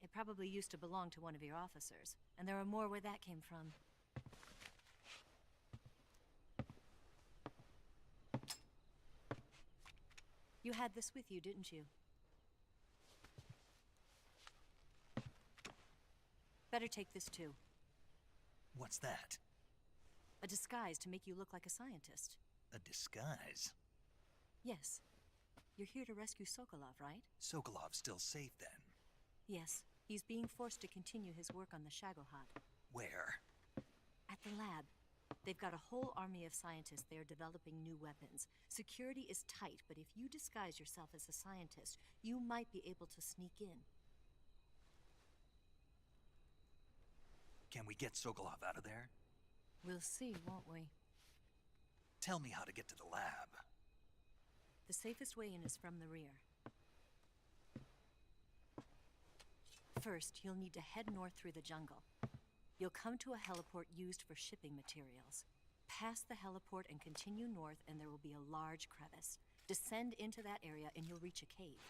It probably used to belong to one of your officers, and there are more where that came from. You had this with you, didn't you? Better take this too. What's that? A disguise to make you look like a scientist. A disguise? Yes. You're here to rescue Sokolov, right? Sokolov's still safe then? Yes. He's being forced to continue his work on the Shagohod. Where? At the lab. They've got a whole army of scientists there developing new weapons. Security is tight, but if you disguise yourself as a scientist, you might be able to sneak in. Can we get Sokolov out of there? We'll see, won't we? Tell me how to get to the lab. The safest way in is from the rear. First, you'll need to head north through the jungle. You'll come to a heliport used for shipping materials. Pass the heliport and continue north, and there will be a large crevice. Descend into that area and you'll reach a cave.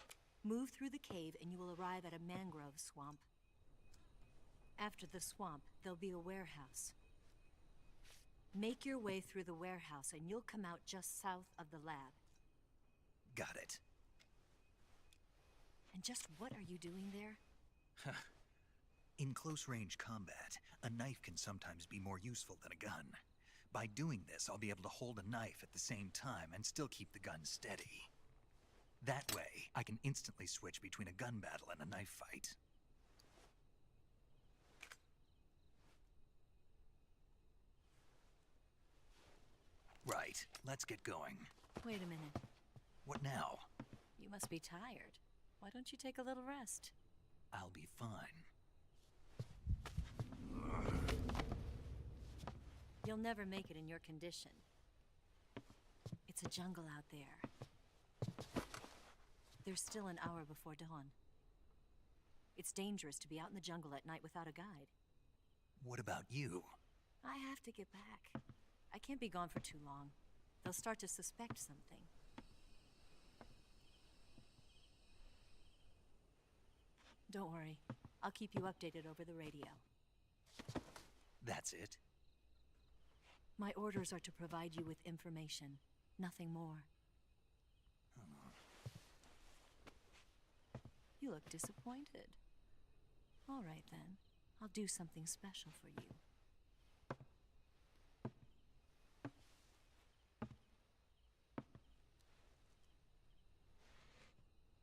Move through the cave and you will arrive at a mangrove swamp. After the swamp, there'll be a warehouse. Make your way through the warehouse and you'll come out just south of the lab. Got it. And just what are you doing there? In close-range combat, a knife can sometimes be more useful than a gun. By doing this, I'll be able to hold a knife at the same time and still keep the gun steady. That way, I can instantly switch between a gun battle and a knife fight. Right, let's get going. Wait a minute. What now? You must be tired. Why don't you take a little rest? I'll be fine. You'll never make it in your condition. It's a jungle out there. There's still an hour before dawn. It's dangerous to be out in the jungle at night without a guide. What about you? I have to get back. I can't be gone for too long. They'll start to suspect something. Don't worry. I'll keep you updated over the radio. That's it? My orders are to provide you with information, nothing more. You look disappointed. All right then. I'll do something special for you.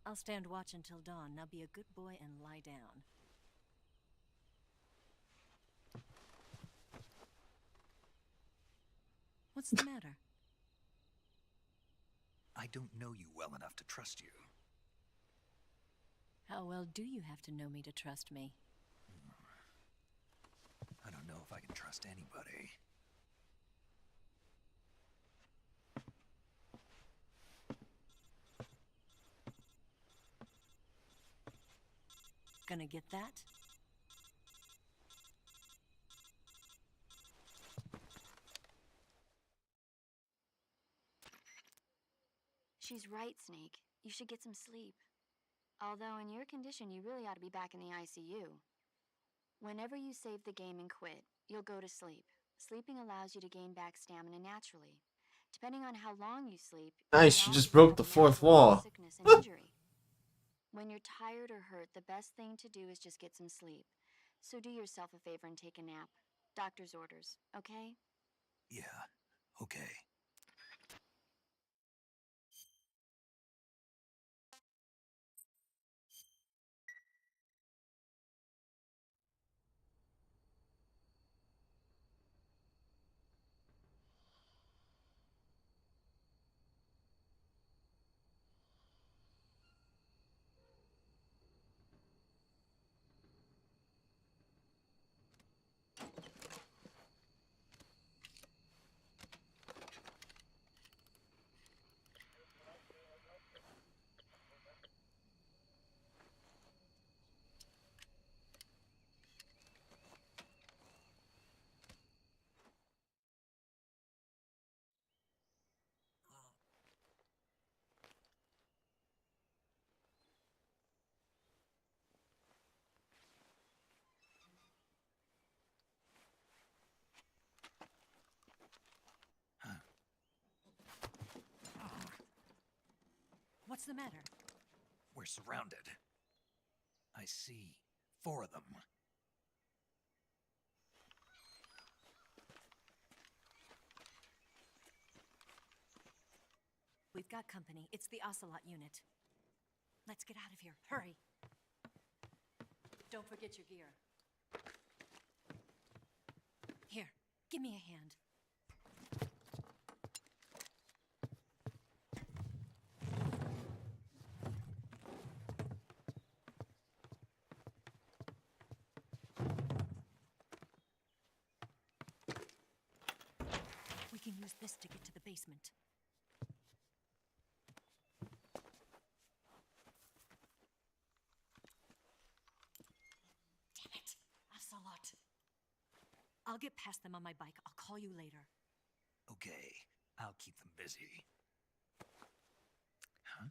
I'll stand watch until dawn. Now be a good boy and lie down. What's the matter? I don't know you well enough to trust you. How well do you have to know me to trust me? I don't know if I can trust anybody. Gonna get that? She's right, Snake. You should get some sleep. Although in your condition, you really ought to be back in the ICU. Whenever you save the game and quit, you'll go to sleep. Sleeping allows you to gain back stamina naturally. Depending on how long you sleep, Nice, she just broke the fourth wall. sickness and injury. When you're tired or hurt, the best thing to do is just get some sleep. So do yourself a favor and take a nap. Doctor's orders, okay? Yeah, okay. What's the matter? We're surrounded. I see 4 of them. We've got company. It's the Ocelot unit. Let's get out of here. Hurry. Don't forget your gear. Here, give me a hand. We can use this to get to the basement. Damn it! Ocelot. I'll get past them on my bike. I'll call you later. Okay, I'll keep them busy. Huh?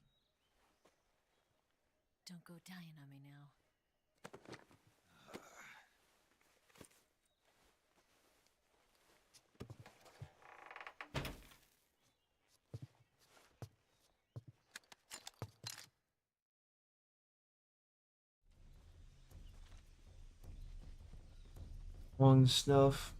Don't go dying on me now. Wrong stuff.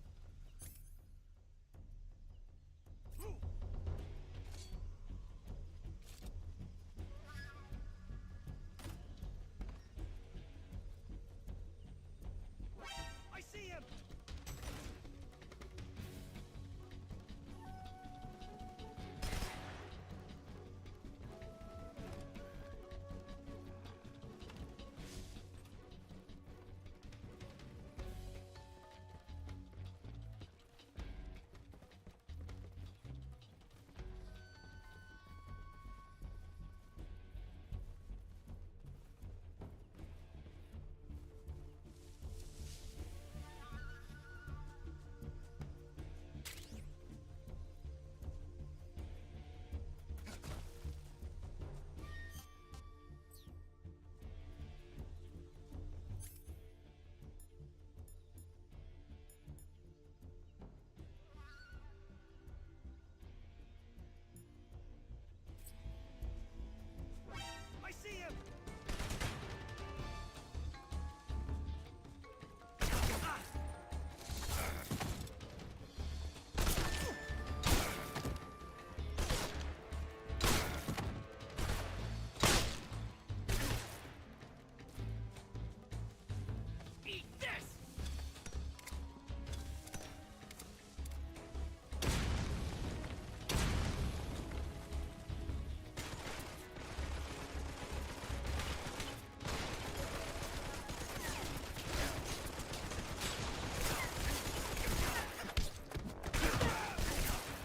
I see him!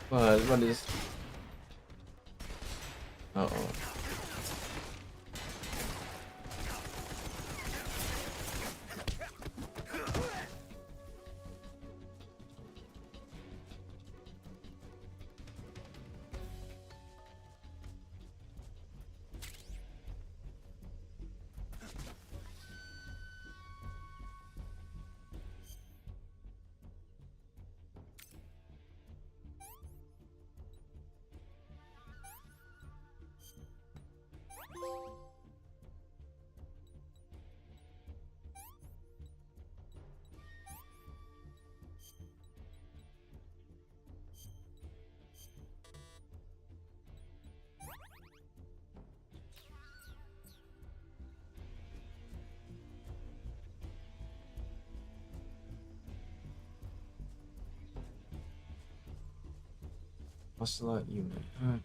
What is... Uh-oh. Ocelot unit. Alright.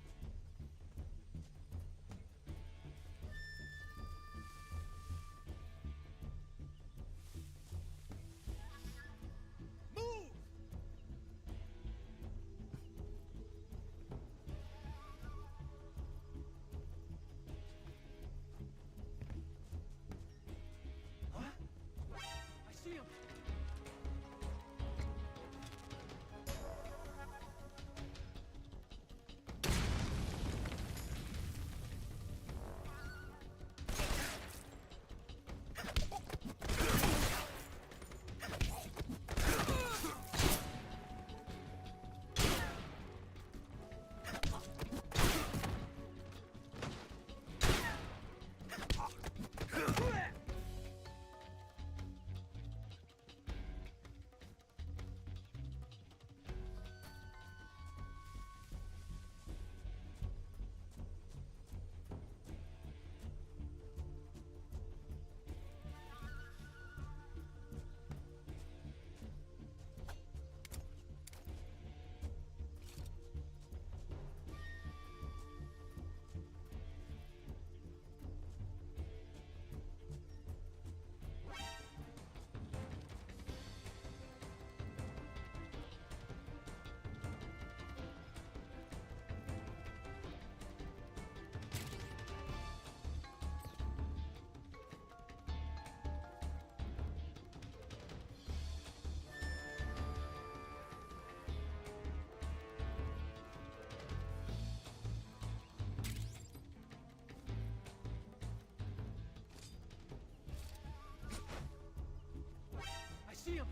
I see him.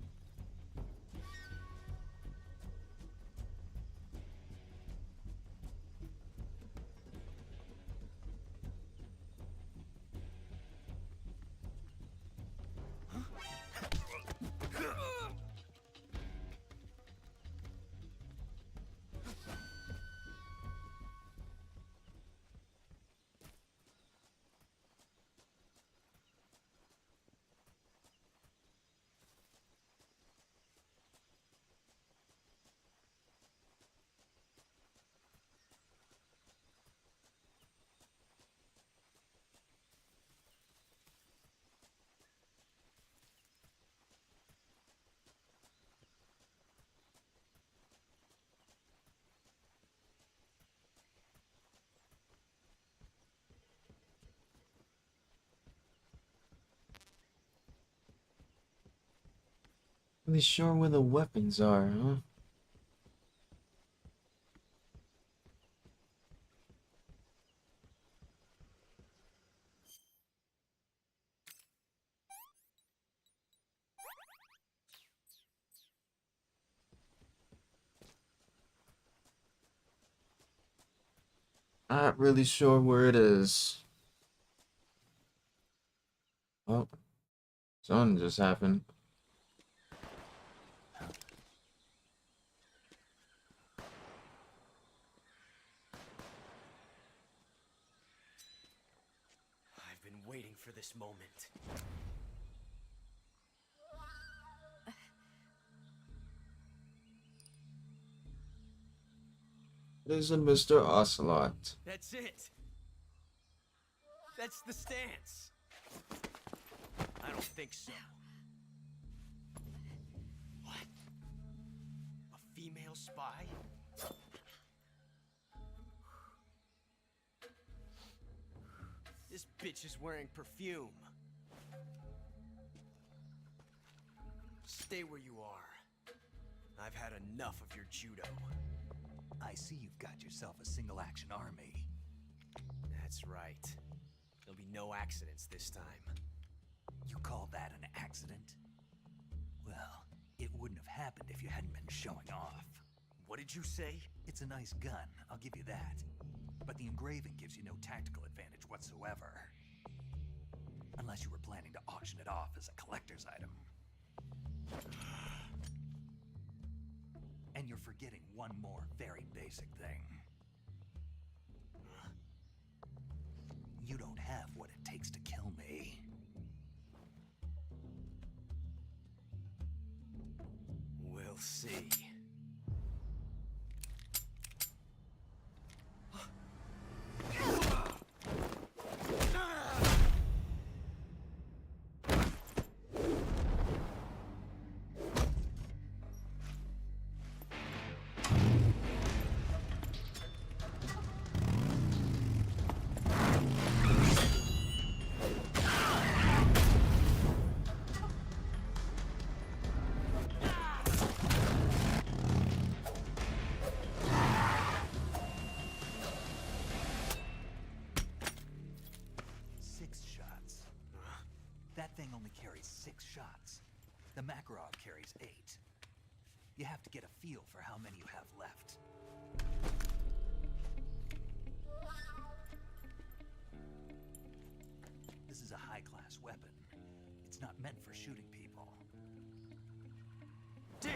I see him. Really sure where the weapons are, huh? Not really sure where it is. Oh, something just happened. I've been waiting for this moment. Listen, Mr. Ocelot. That's it. That's the stance. I don't think so. What? A female spy? This bitch is wearing perfume. Stay where you are. I've had enough of your judo. I see you've got yourself a single-action army. That's right. There'll be no accidents this time. You call that an accident? Well, it wouldn't have happened if you hadn't been showing off. What did you say? It's a nice gun, I'll give you that. But the engraving gives you no tactical advantage whatsoever. Unless you were planning to auction it off as a collector's item. And you're forgetting one more very basic thing. You don't have what it takes to kill me. We'll see. That thing only carries 6 shots. The Makarov carries 8. You have to get a feel for how many you have left. This is a high-class weapon. It's not meant for shooting people. Damn!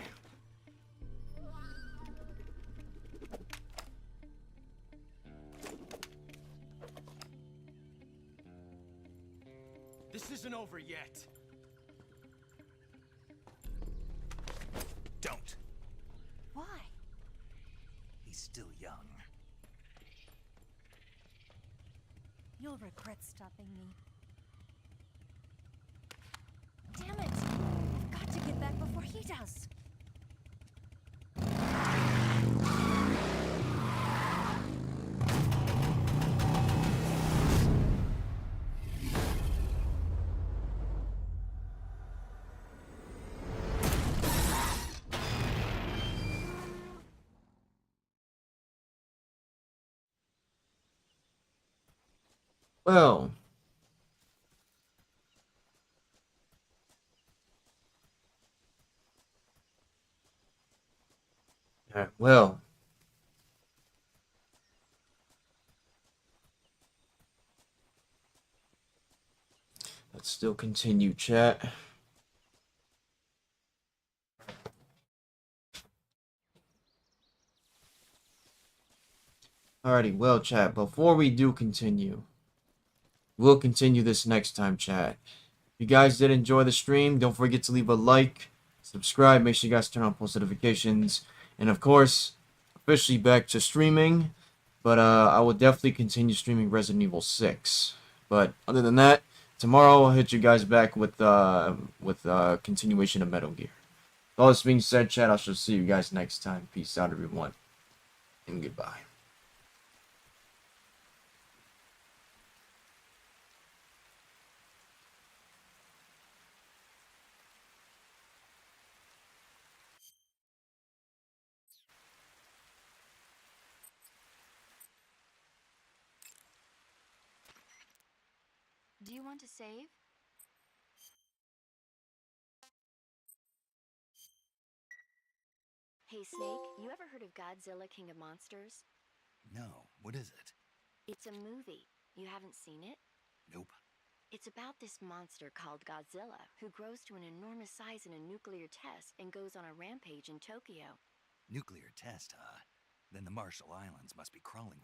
This isn't over yet. Don't. Why? He's still young. You'll regret stopping me. Damn it! I've got to get back before he does. Well. Alright, well. Let's still continue, chat. Alrighty, well, chat, before we do continue, we'll continue this next time, chat. If you guys did enjoy the stream, don't forget to leave a like, subscribe, make sure you guys turn on post notifications, and of course, officially back to streaming, but I will definitely continue streaming Resident Evil 6. But other than that, tomorrow I'll hit you guys back with continuation of Metal Gear. With all this being said, chat, I shall see you guys next time. Peace out, everyone, and goodbye. Do you want to save? Hey Snake, you ever heard of Godzilla King of Monsters? No, what is it? It's a movie. You haven't seen it? Nope. It's about this monster called Godzilla, who grows to an enormous size in a nuclear test and goes on a rampage in Tokyo. Nuclear test, huh? Then the Marshall Islands must be crawling